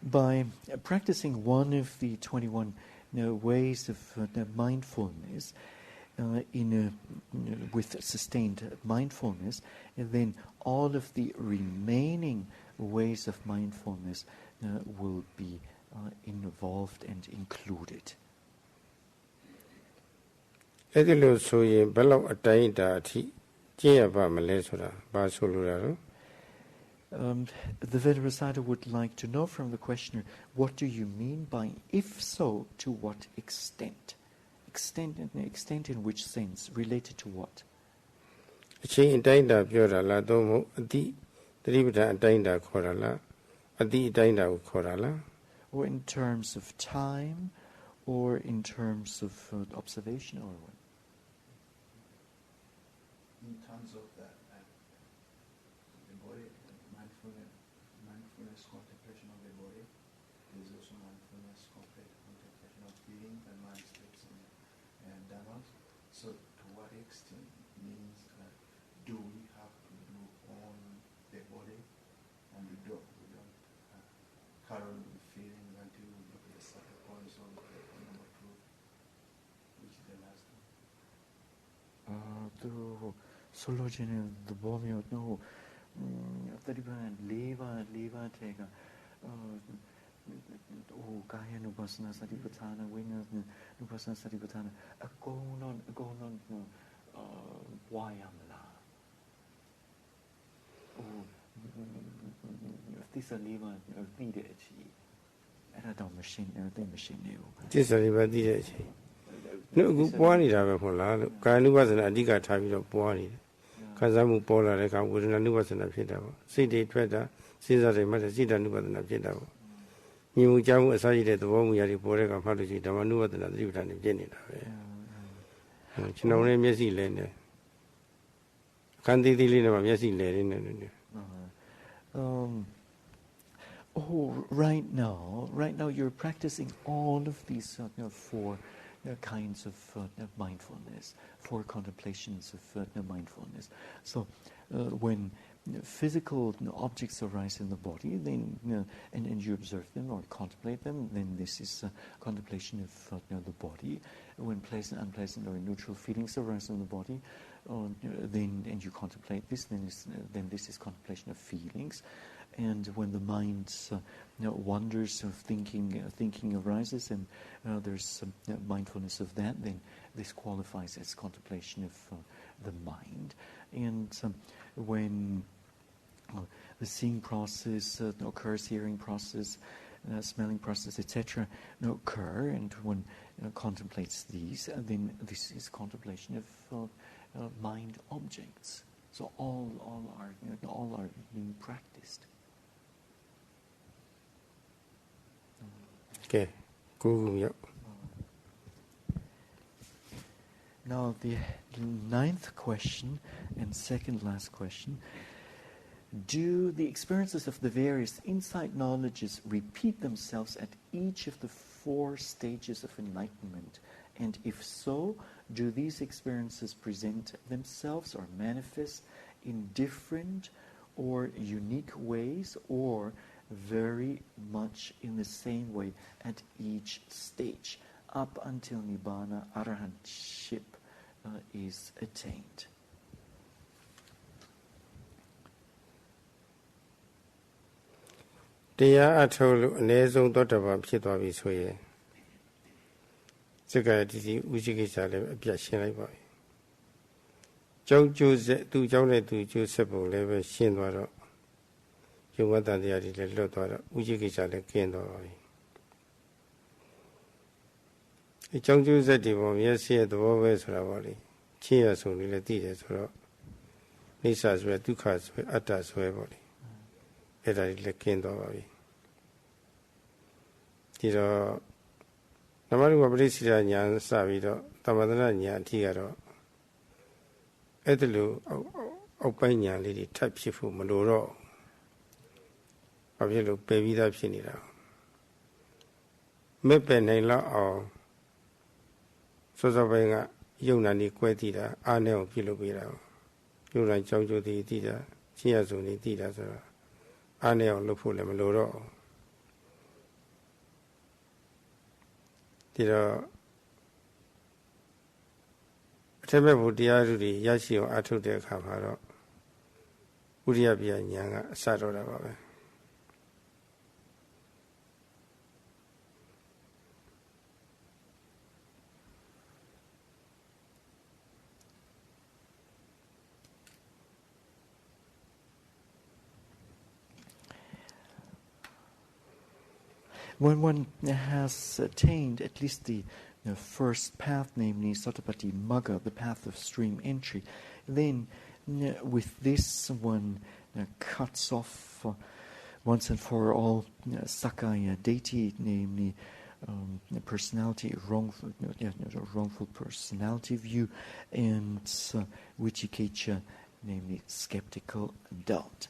By practicing one of the 21 ways of mindfulness, with sustained mindfulness, and then all of the remaining ways of mindfulness will be involved and included. အဲ့ဒီလိုဆိုရင်ဘယ်လောက်အတိုင်းအတာအထိကျင့်ရပါမလဲဆိုတာဘာဆိုလိုတာလဲ The Venerable Sayadaw would like to know from the questioner, what do you mean by if so, to what extent? Extent in which sense? Related to what? အချိန်အတိုင်းအတာပြောတာလားသို့မဟုတ်အတိတတိပဋ္ဌာန်အတိုင်းအတာခေါ်တာလားအတိအတိုင်းအတာကိုခေါ်တာလား Or in terms of time, or in terms of observation, or what? In terms of the body, mindfulness contemplation of the body. There's also mindfulness contemplation of feelings and mind states and dhammas. So to what extent means do we have to do on the body, and we don't carry on with feelings until we get to the certain point, so number 2, which is the last one. To solution the body no တတိပ္ပံ၄ပါးထဲက Kaya Nupassana Satipatthana, Vena Nupassana Satipatthana, a go non Wayamla. This is Lima Vida Chi. And I don't machine, new. This is a Vida Chi. No, one is our Pola, Kanu was an Adiga type of body. Kazamu Pola, like I was in a Nupassana Pita. City Twitter, Caesar, the Matasita Nupassana Pita. You Jamu Aside, the one we are reporting of Hadaji, the one who was another Yutan in Jenny. Chinone Messi Lane. Can't they lean of Messi Lane? Right now you're practicing all of these 4 kinds of mindfulness, 4 contemplations of mindfulness. So when physical objects arise in the body, then and you observe them or contemplate them, then this is contemplation of the body. When pleasant, unpleasant, or neutral feelings arise in the body, then and you contemplate this, then this is contemplation of feelings. And when the mind's wonders of thinking arises, and there's mindfulness of that, then this qualifies as contemplation of the mind. And when the seeing process occurs, hearing process, smelling process, etc., occur, and one contemplates these, then this is contemplation of mind objects. So all are being practiced. Okay, go. Now the 9th question and second last question. Do the experiences of the various insight knowledges repeat themselves at each of the 4 stages of enlightenment? And if so, do these experiences present themselves or manifest in different or unique ways, or very much in the same way at each stage, up until Nibbana, Arahantship is attained? Tia Atolu, Nezon Dotava, Pitavi Soye. Secretary Ujikisale, Piashin boy. Joe to Jone to Joseph level Shinwaro. You want that the other Lotara, Ujikisale Kendo. A Jong Joseph, yes, here the Wovers Ravali. Chia so related to Nisas were 2 cards with Atas Webody. Era il Kendo. Tiro Namaru Abrissia Yan Savido, Tamadana Yan Tigaro Edelu Opinion Lady Type Shifu Maloro Avilu Baby da Pinira Mepenela or Sosavanga Yunani Quetida, Anel Pilubira, Yunan Jojo di Tida, Chiazuni Tida, Anel Lupula Maloro. Tiro Temebu Diarudi, Yashio Atu de Camaro, Uriabia Yanga, Sadora. When one has attained at least the first path, namely Sottapati Magga, the path of stream entry, then with this one cuts off once and for all Sakaya deity, namely personality, wrongful personality view, and Vicikiccha, namely skeptical doubt.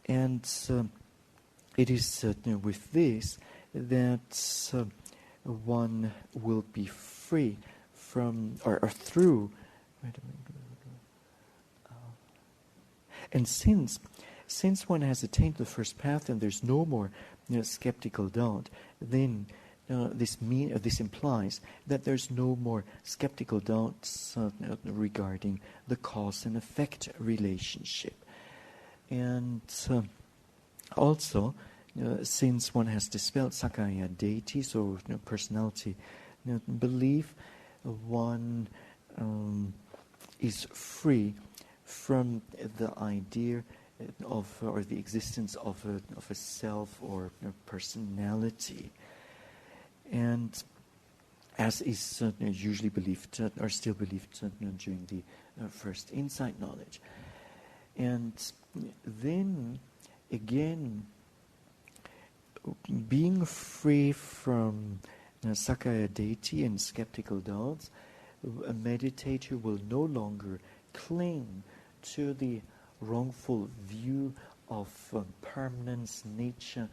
And it is with this that one will be free from, or through, and since one has attained the first path and there's no more skeptical doubt, then this implies that there's no more skeptical doubts regarding the cause and effect relationship. And also, since one has dispelled Sakaya deity, so personality belief, one is free from the idea of or the existence of a self or a personality, and as is usually believed or still believed during the first insight knowledge. And then again, being free from Sakaya deity and skeptical doubts, a meditator will no longer cling to the wrongful view of permanence, nature,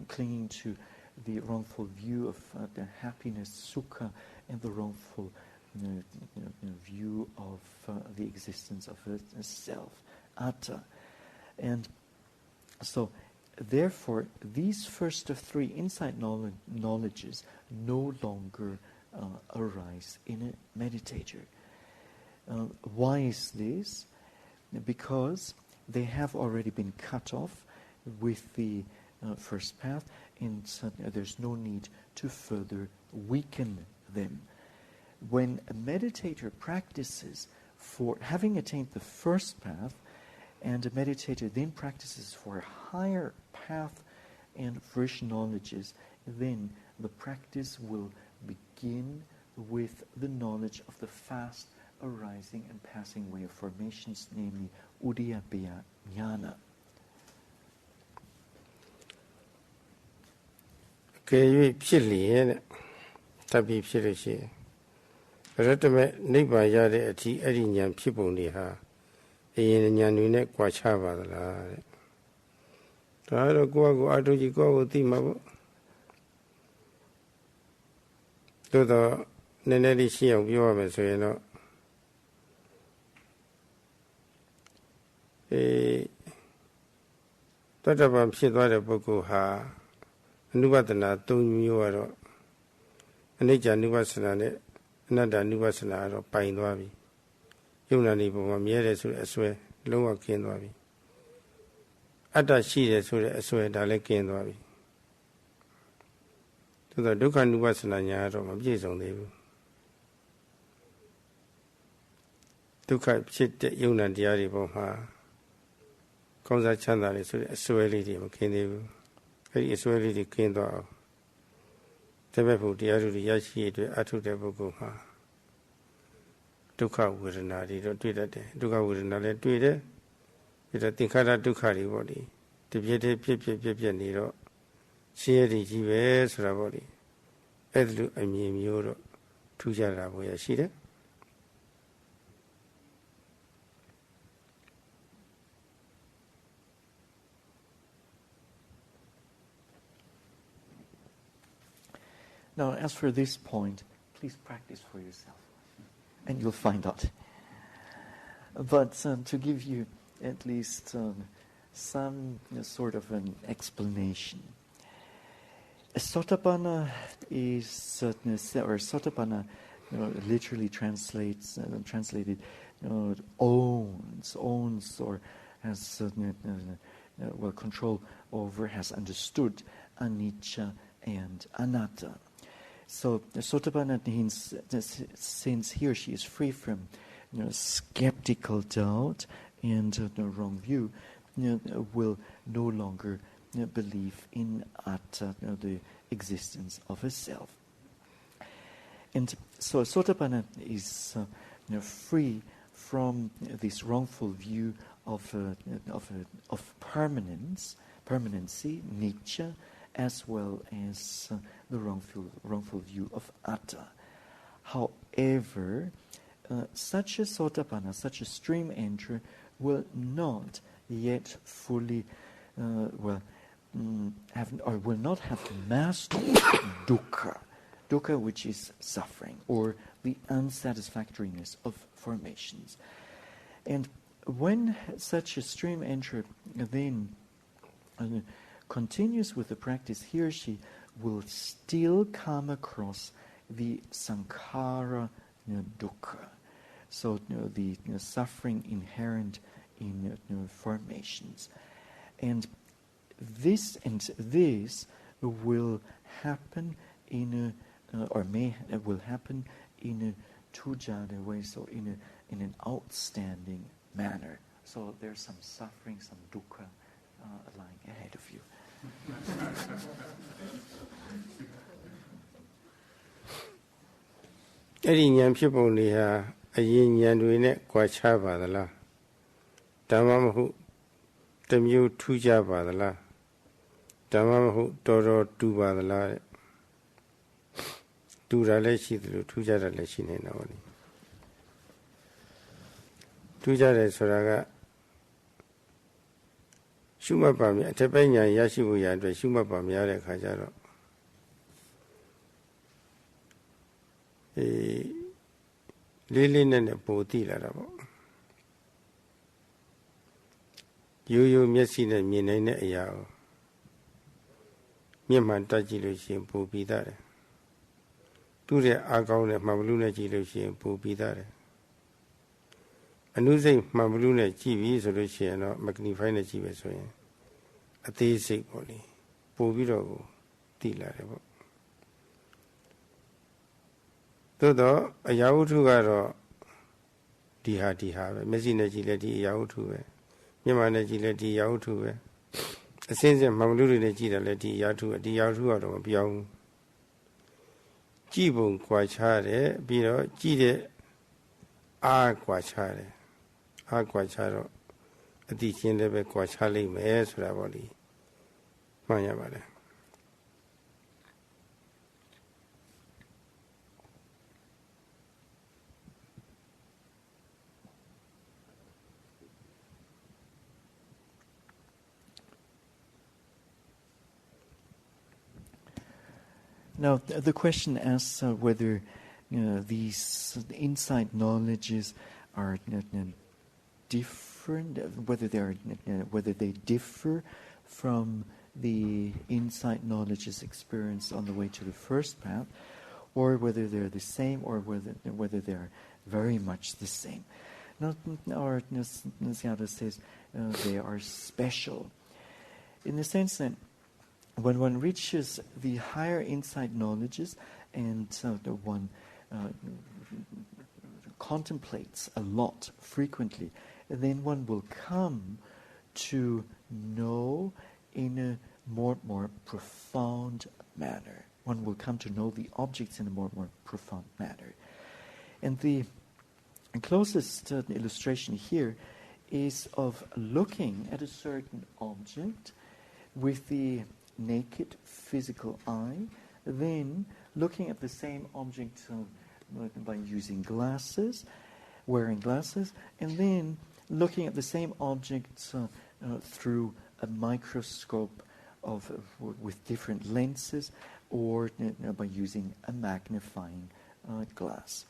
clinging to the wrongful view of the happiness, sukha, and the wrongful view of the existence of a self, atta. And so, therefore, these first of three insight knowledges no longer arise in a meditator. Why is this? Because they have already been cut off with the first path, and there's no need to further weaken them. When a meditator practices for having attained the first path, and a meditator then practices for a higher path and fresh knowledges, then the practice will begin with the knowledge of the fast arising and passing way of formations, namely Uddiyabhaya Jnana. ကယ်၍ဖြစ်လျင်တဲ့တပ်ပြီးဖြစ်လို့ရှိရင်ရတ္တမေနိဗ္ဗာန်ရတဲ့အထိအဲ့ဒီဉာဏ်ဖြစ်ပုံတွေဟာအရင်ဉာဏ်တွေနဲ့ကွာခြားပါသလားတဲ့ဒါတော့ကိုယ့်အတူကြီးကိုယ့်ကိုသိမှာပေါ့သို့တော့နည်းနည်းလေးရှင်းအောင်ပြောရမယ်ဆိုရင်တော့တတ္တဗံဖြစ်သွားတဲ့ပုဂ္ဂိုလ်ဟာအနုပဒနာ၃မျိုးကတော့အနိစ္စ ानु ပသနာနဲ့အနတ္တ ानु ပသနာကတော့ပိုင်သွားပြီယုံနာနေပုံမှာမြဲတယ်ဆိုတဲ့အစွဲလုံးဝကင်းသွားပြီအတ္တရှိတယ်ဆိုတဲ့အစွဲဒါလည်းကင်းသွားပြီသို့သောဒုက္ခ ानु ပသနာညာကတော့မပြည့်စုံသေးဘူးဒုက္ခဖြစ်တဲ့ယုံနာတရားတွေပေါ်မှာကောင်းစားချမ်းသာတယ်ဆိုတဲ့အစွဲလေးတွေမကင်းသေးဘူးအဲ့ဒီအစွဲလေးတွေကင်းသွားအောင်တပည့်ဖို့တရားတွေရရှိရတဲ့အထုတဲ့ပုဂ္ဂိုလ်မှာဒုက္ခဝေဒနာတွေတော့တွေ့တတ်တယ်ဒုက္ခဝေဒနာလည်းတွေ့တယ်ပြီးတော့သင်္ခါရဒုက္ခတွေပေါ့လေတပြည့်တည်းဖြစ်နေတော့ရှင်းရည်ကြီးပဲဆိုတာပေါ့လေအဲ့ဒီလိုအမြင်မျိုးတော့ထူးခြားတာပေါ်ရရှိတယ် Now, as for this point, please practice for yourself, and you'll find out. But to give you at least some sort of an explanation, Sotapanna is Sotapanna, literally translated owns, or has control over, has understood anicca and anatta. So Sotapanna means, since he or she is free from skeptical doubt and wrong view, will no longer believe in atta, the existence of a self. And so Sotapanna is free from this wrongful view of permanency, nature, as well as the wrongful view of atta. However, such a Sotapanna, such a stream enterer, will not yet fully will not have mastered dukkha, which is suffering, or the unsatisfactoriness of formations. And when such a stream enterer then continues with the practice, he or she will still come across the sankhara dukkha, so the suffering inherent in formations. And this and this will happen in will happen in a tujada way, so in an outstanding manner. So there's some suffering, some dukkha lying ahead of you. အဲ့ဒီဉာဏ်ဖြစ်ပုံတွေဟာအရင်ဉာဏ်တွေနဲ့ကွာခြားပါသလားဓမ္မမဟုတ်တစ်မျိုးထူးခြားပါသလားဓမ္မမဟုတ်တော်တော်တူပါသလားတဲ့တူတာလည်းရှိတယ်လို့ထူးခြားတာလည်းရှိနေတာပေါ့လေထူးခြားတယ်ဆိုတာကရှုမှတ်ပါများအထက်ပိုင်းဉာဏ်ရရှိဖို့ရအတွက်ရှုမှတ်ပါများတဲ့အခါကျတော့လေးလေးနဲ့ပိုသိလာတာပေါ့ရိုးရိုးမျက်စိနဲ့မြင်နိုင်တဲ့အရာကိုမျက်မှန်တက်ကြည့်လို့ရှိရင်ပိုပြီးသားတယ်သူ့ရဲ့အားကောင်းတဲ့မှန်ဘလူးနဲ့ကြည့်လို့ရှိရင်ပိုပြီးသားတယ်အနုစိတ်မှန်ဘလူးနဲ့ကြည့်ပြီဆိုလို့ရှိရင်တော့ magnify နဲ့ကြည့်ပဲဆိုရင်အသေးစိတ်ပေါ့လေပိုပြီးတော့သိလာတယ်ပေါ့သို့တော့အရာဝတ္ထုကတော့ဒီဟာပဲမျက်စိနဲ့ကြည့်လဲဒီအရာဝတ္ထုပဲမျက်မှန်နဲ့ကြည့်လဲဒီအရာဝတ္ထုပဲအစင်းစင်းမှန်ဘလူးတွေနဲ့ကြည့်တယ်လဲဒီအရာဝတ္ထုဒီအရာဝတ္ထုကတော့မပြောင်းဘူးကြည့်ပုံကွာခြားတယ်ပြီးတော့ကြည့်တဲ့အားကွာခြားတယ်အားကွာခြားတော့အတိချင်းလည်းပဲကွာခြားလိမ့်မယ်ဆိုတာပေါ့လေမှန်ရပါတယ်Now, the question asks whether these insight knowledges are different, whether they differ from the insight knowledges experienced on the way to the first path, or whether they're the same, or whether they're very much the same. Now, our Sayadaw says they are special, in the sense that when one reaches the higher insight knowledges and one contemplates a lot frequently, then one will come to know in a more profound manner. One will come to know the objects in a more profound manner. And the closest illustration here is of looking at a certain object with the naked physical eye, then looking at the same object by using glasses, wearing glasses, and then looking at the same object through a microscope with different lenses, or by using a magnifying glass.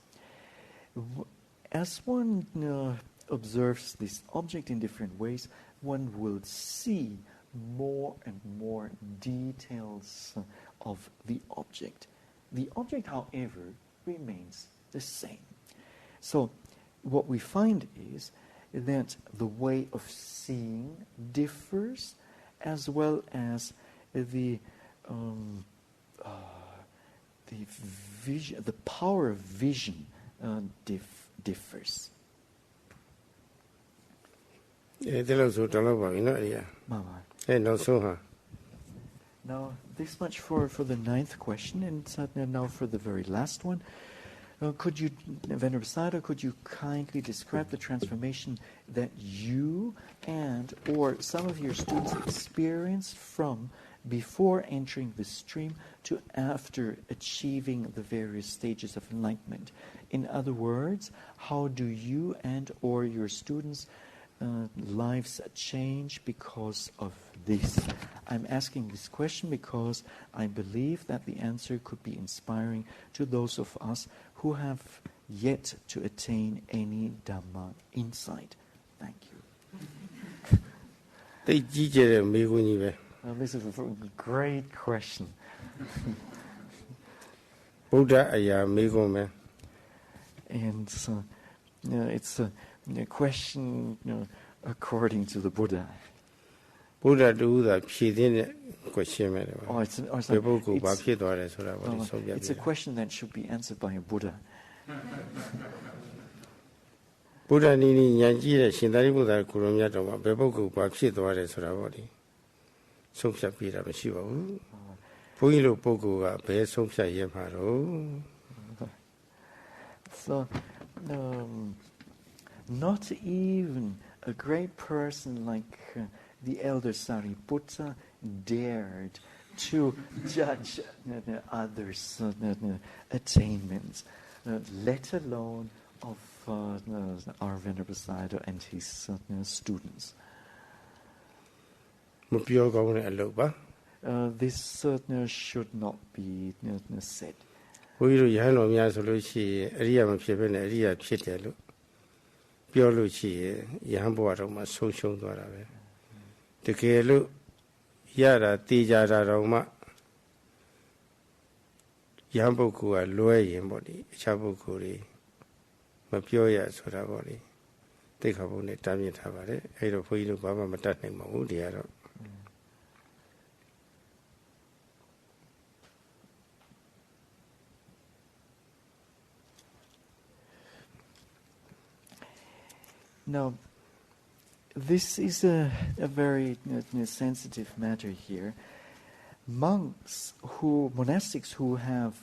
As one observes this object in different ways, one will see more and more details of the object. The object, however, remains the same. So what we find is that the way of seeing differs, as well as the vision, the power of vision differs. Now, this much for the ninth question, and now for the very last one. Could you, Venerable Sayadaw, could you kindly describe the transformation that you and or some of your students experienced from before entering the stream to after achieving the various stages of enlightenment? In other words, how do you and or your students' lives change because of this? I'm asking this question because I believe that the answer could be inspiring to those of us who have yet to attain any Dhamma insight. Thank you. This is a great question. And it's a question according to the Buddha. Buddha do that, she didn't question it. It's a question that should be answered by a Buddha. Buddha Nini Yanji, Shindari Buddha Kurumyato, Beboku, Bapsi, Dore, Soravodi. Somsa Pira Shiva. Puilu Poku, Be Somsa Yemaro. So, not even a great person like the elder Sariputta dared to judge others' attainments, let alone of our Venerable Sayadaw and his students. This should not be said. Yara Tijara Roma Yamboku, a lawyer body, Chabukuri, Mapioya Soravori. Take up on the Tamil Tavare, Edo Puilu Baba Matane Maudiaro. Now, this is a very sensitive matter here. Monastics who have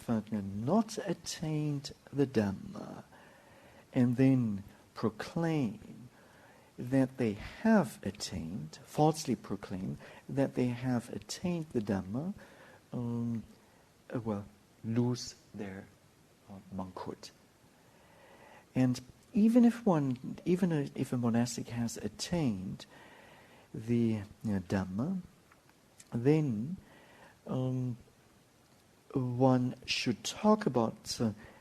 not attained the Dhamma and then proclaim that they have attained, falsely proclaim that they have attained the Dhamma, lose their monkshood. And even if a monastic has attained the Dhamma, then one should talk about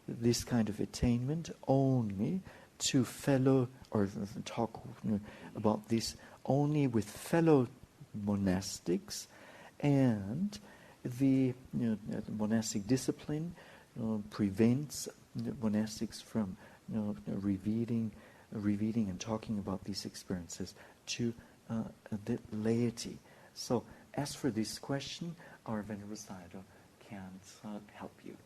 this kind of attainment only to fellow, or talk about this only with fellow monastics, and the monastic discipline prevents monastics from revealing and talking about these experiences to the laity. So, as for this question, our Venerable Sayadaw can't help you.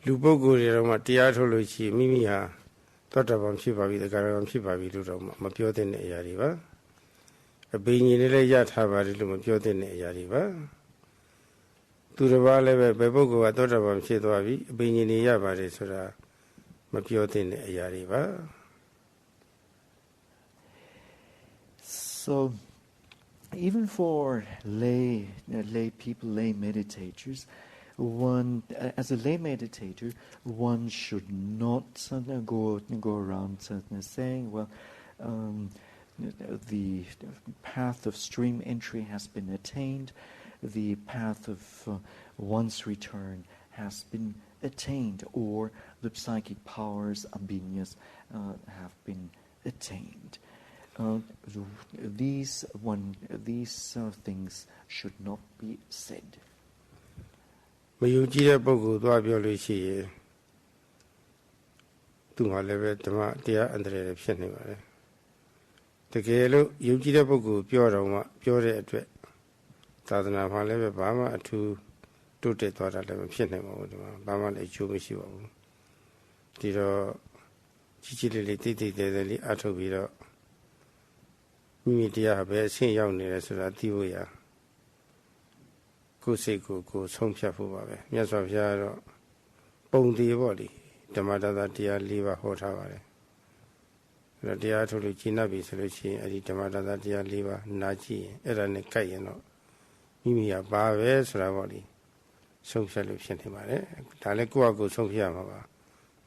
Lubogo Matia Tolochi, Mimia, Totabam Shibavi, the Garam Shibavi, Mapiotin Yariva, a being in Yat Havari, Mapiotin Yariva. To the Vale, Bebogo, a Totabam Shibavi, being in Yavari, Sura, Mapiotin Yariva. So, even for lay people, lay meditators, as a lay meditator, one should not go around saying, well, the path of stream entry has been attained, the path of one's return has been attained, or the psychic powers, abhinyas, have been attained. These things should not be said. Mayuji Bogu, Duabiolici, Tungaleve, Dia Andre Shenivare. The Galo, Yuji Bogu, Pure, Pure, Tadana Haleve, Bama, two Tetora Shenimo, Bama, a Chumishivo. Tiro Chichili Titi, the Atobiro. Media have a sing young as a Tivoya. Kusiku, Somchafu, Yes of Yaro, Bondi body, the mother that dear liver hot hour. The dear to Lucina be solution, and the mother that dear liver, Naji, Erane Kayano. Mimia Baves, Ravoli. Somsolution him, Talekuago Sompiama.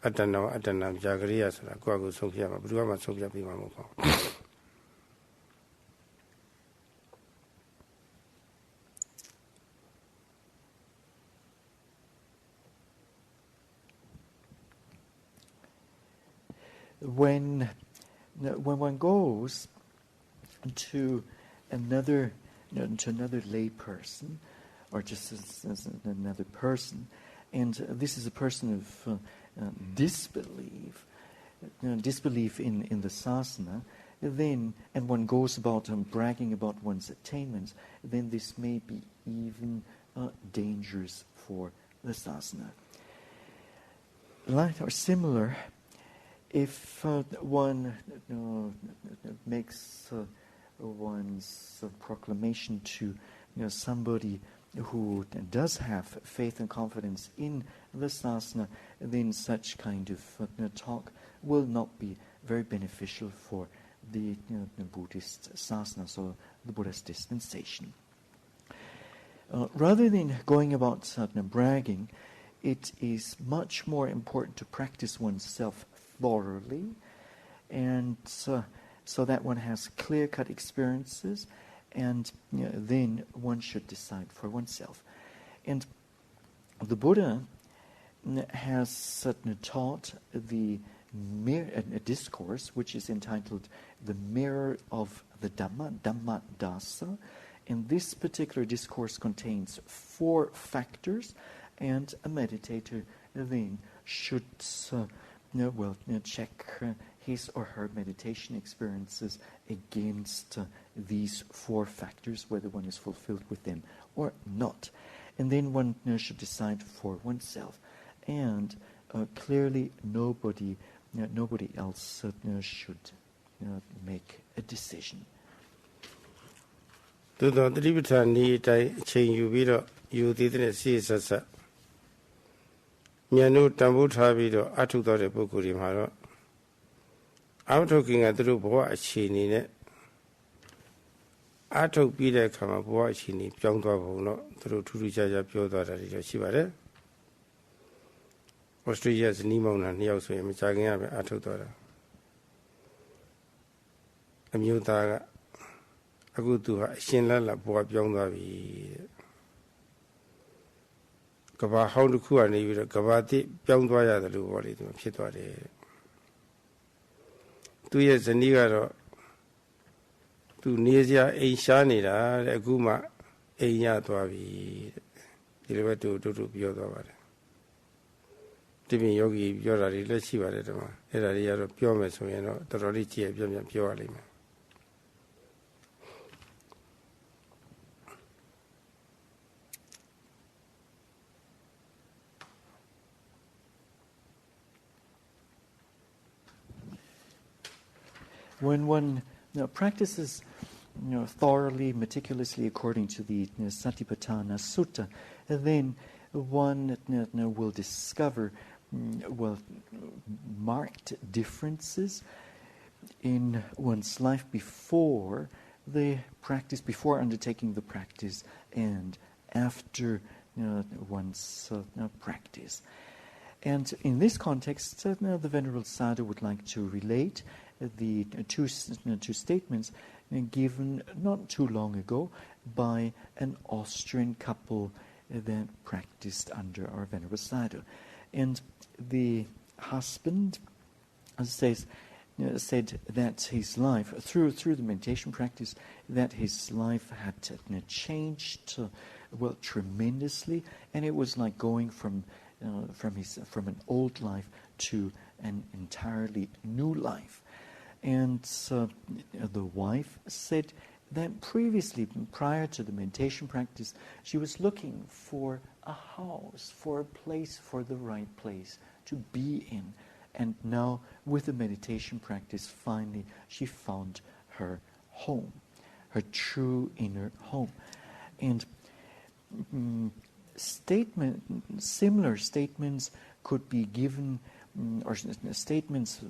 Atanam Jagrias, Quago Sompiama, Bruama Somia Pimamo. When one goes to another lay person, or just as another person, and this is a person of disbelief in the sasana, then, and one goes about bragging about one's attainments, then this may be even dangerous for the sasana. Like or similar, if one makes one's proclamation to somebody who does have faith and confidence in the sasana, then such kind of talk will not be very beneficial for the Buddhist sasana, so the Buddhist dispensation. Rather than going about bragging, it is much more important to practice oneself thoroughly, and so that one has clear-cut experiences, and then one should decide for oneself. And the Buddha has taught a discourse which is entitled "The Mirror of the Dhamma," Dhamma Dasa, and this particular discourse contains 4 factors, and a meditator then should check his or her meditation experiences against these 4 factors, whether one is fulfilled with them or not. And then one should decide for oneself. And clearly nobody else should make a decision. သို့သောတတိပဋ္ဌာန်ဤအတိုင်းအချိန်ယူပြီးတော့ယူသေးတဲ့စိတ်ဆက်ဆက်ဉာဏ်တို့တန်ဖိုးထားပြီးတော့အထုတော်တဲ့ပုဂ္ဂိုလ်တွေမှာတော့အထုခင်ကသူတို့ဘဝအခြေအနေနဲ့အထုပြီးတဲ့အခါမှာဘဝအခြေအနေပြောင်းသွားပုံတော့သူတို့ထူးထူးခြားခြားပြောသွားတာတွေတော့ရှိပါတယ်။ ဩစတြေးလျဇနီးမောင်နှံ 2 ယောက်ဆိုရင်မကြခင်ကပဲအထုသွားတာအမျိုးသားကအခုသူဟာအရှင်လတ်လတ်ဘဝပြောင်းသွားပြီတဲ့ကဘာဟောင်းတစ်ခုကနေပြီးတော့ကဘာတိပြောင်းသွားရတယ်လို့ပြောလေသူဖြစ်သွားတယ်သူရဲ့ဇနီးကတော့သူနေစရာအိမ်ရှားနေတာတဲ့အခုမှအိမ်ရသွားပြီတဲ့ဒီလိုပဲတူပြောသွားပါတယ်ဒီပြင်ယောဂီပြောတာတွေလည်းရှိပါတယ်ဒီမှာအဲ့ဒါတွေကတော့ပြောမယ်ဆိုရင်တော့တော်တော်လေးကြည့်ရပြန်ပြောရလိမ့်မယ်When one practices thoroughly, meticulously according to the Satipatthana Sutta, then one will discover marked differences in one's life before the practice, before undertaking the practice, and after one's practice. And in this context, the Venerable Sayadaw would like to relate the two statements given not too long ago by an Austrian couple that practiced under our Venerable Sayadaw. And the husband said that his life, through the meditation practice, that his life had changed tremendously, and it was like going from an old life to an entirely new life. And the wife said that previously, prior to the meditation practice, she was looking for a house, for a place, for the right place to be in. And now, with the meditation practice, finally, she found her home, her true inner home. And similar statements could be given, or statements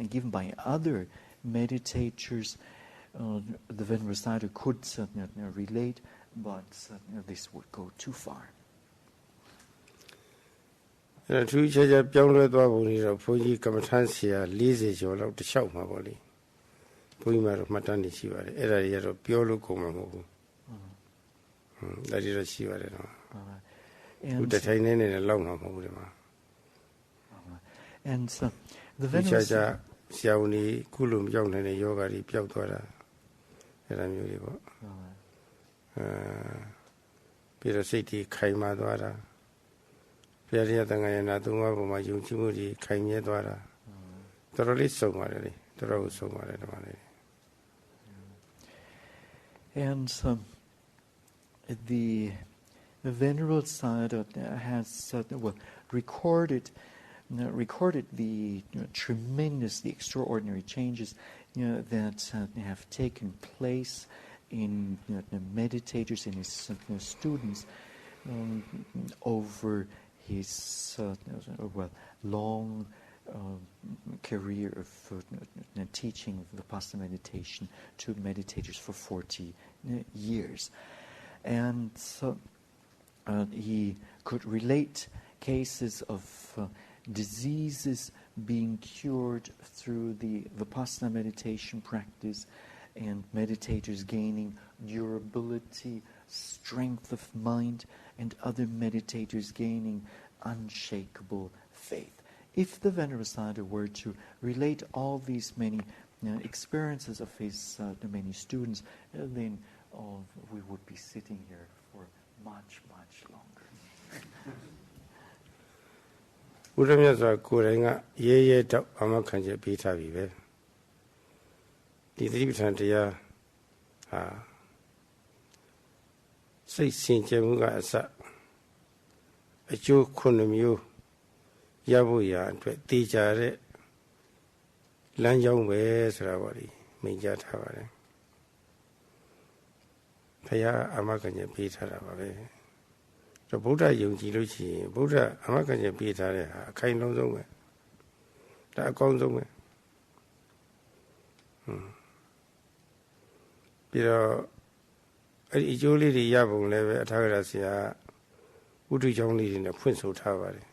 given by other meditators. The Venerable Sayadaw could relate, but this would go too far. အဲ့ထူးခြားခြားပြောင်းလဲသွားပုံတွေတော့ဘုန်းကြီးကမ္မထမ်းဆရာ40ကျော်လောက်တစ်လျှောက်မှာပေါ့လေဘုန်းကြီးမှတော့မှတ်တမ်းနေရှိပါတယ်အဲ့ဒါတွေကတော့ပြောလို့ကုန်မှာမဟုတ်ဘူးဒါတွေတော့ရှိပါတယ်နော်ဘုဒ္ဓထိုင်နေနေလောက်မှာမဟုတ်ဘူးဒီမှာ And the Venerable ဆရာဝန်ကြီးကုလိုမရောက်နိုင်တဲ့ယောဂါတွေပျောက်သွားတာအဲ့ဒါမျိုးတွေပေါ့ပြီးတော့စိတ်ကြီးခိုင်မာသွားတာဘုရားတရားသံဃာယနာသုံးပါးပေါ်မှာယုံကြည်မှုကြီးခိုင်မြဲသွားတာတော်တော်လေးစုံပါတယ်လေ တော်ဆုံးပါတယ်ဓမ္မလေး And the Venerable Sayadaw has recorded the tremendous, the extraordinary changes that have taken place in the meditators and his students over his long career of teaching Vipassana meditation to meditators for 40 years. And he could relate cases of diseases being cured through the Vipassana meditation practice, and meditators gaining durability, strength of mind, and other meditators gaining unshakable faith. If the Venerable Sayadaw were to relate all these many experiences of his many students, then we would be sitting here for much, much longer. ဘုရားမြတ်စွာကိုယ်တိုင်ကရဲရဲတောက်အာမခံချက်ပေးထားပြီပဲဒီသတိပဋ္ဌာန်တရားဟာစိတ်စင်ကြယ်မှုကအစအကျိုး9မျိုးရဖို့ရာအတွက်တည်ကြတဲ့လမ်းကြောင်းပဲဆိုတာပေါ့ဒီမိန့်ကြားထားပါတယ်ဘုရားအာမခံချက်ပေးထားတာပါပဲတော့ဗုဒ္ဓယုံကြည်လို့ရှိရင်ဗုဒ္ဓအာမခံချက်ပေးထားတဲ့ဟာအခိုင်လုံးဆုံးပဲဒါအကောင်းဆုံးပဲပြီးတော့အဲ့ဒီအကျိုးလေးတွေရပုံလည်းပဲအထာဂရဆရာဝိတုကျောင်းလေးတွေနဲ့ဖွင့်ဆိုထားပါတယ်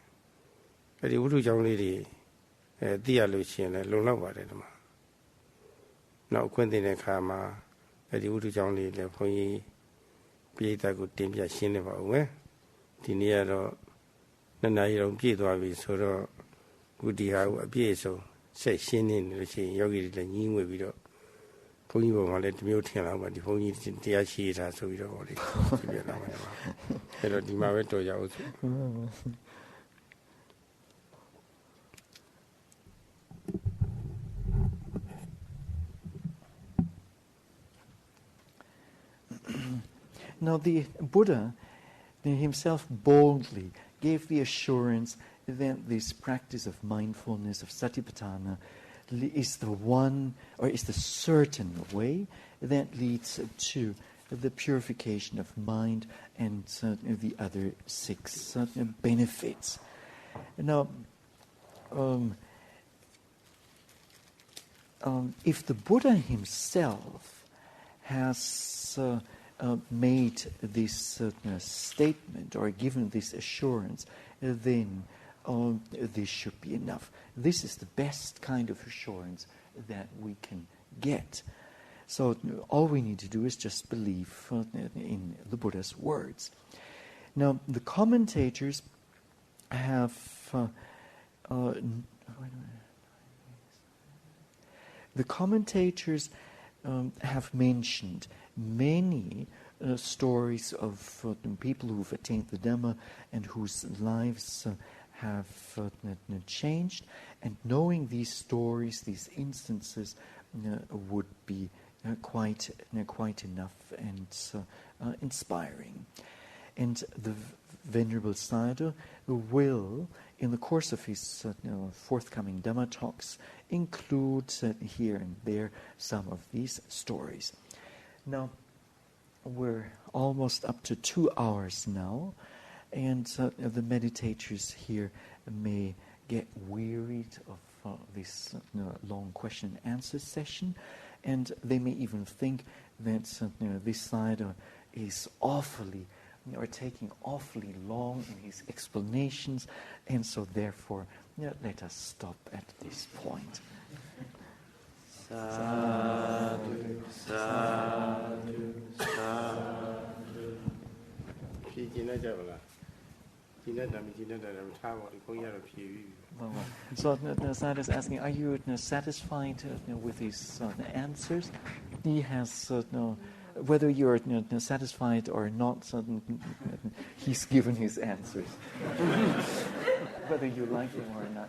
အဲ့ဒီဝိတုကျောင်းလေးတွေသိရလို့ရှိရင်လည်းလုံလောက်ပါတယ်ဒီမှာနောက်ခွင့်တင်တဲ့အခါမှာအဲ့ဒီဝိတုကျောင်းလေးလည်းဘုန်းကြီးပြည်သားကိုတင်ပြရှင်းနေပါဦးမယ်ဒီနေ့ကတော့နှစ်နာရီလောက်ပြည့်သွားပြီဆိုတော့ဝိတိဟာကိုအပြည့်စုံဆက်ရှင်းနေလို့ရှိရင်ယောဂီတွေလည်းညီးငွေပြီးတော့ဘုန်းကြီးပေါ်မှာလည်းဒီမျိုးထင်လာမှဒီဘုန်းကြီးတရားရှိတာဆိုပြီးတော့ဟောလေပြပြလာမှာပါအဲ့တော့ဒီမှာပဲတော်ကြအောင်ဆို Now the Buddha himself boldly gave the assurance that this practice of mindfulness, of satipatthana, is the one, or is the certain way that leads to the purification of mind and the other 6 benefits. Now, if the Buddha himself has made this statement or given this assurance, then this should be enough. This is the best kind of assurance that we can get. So all we need to do is just believe in the Buddha's words. Now the commentators have have mentioned many stories of people who've attained the Dhamma and whose lives have changed, and knowing these stories, these instances, would be quite enough and inspiring. And the Venerable Sayadaw will, in the course of his forthcoming Dhamma talks, include here and there some of these stories. Now, we're almost up to 2 hours now, and the meditators here may get wearied of this long question and answer session, and they may even think that this Sayadaw is taking awfully long in his explanations, and so therefore let us stop at this point. Sadhu, sadhu, sadhu. So Sayadaw is asking, are you satisfied with his answers? He has whether you're satisfied or not, he's given his answers. Whether you like them or not.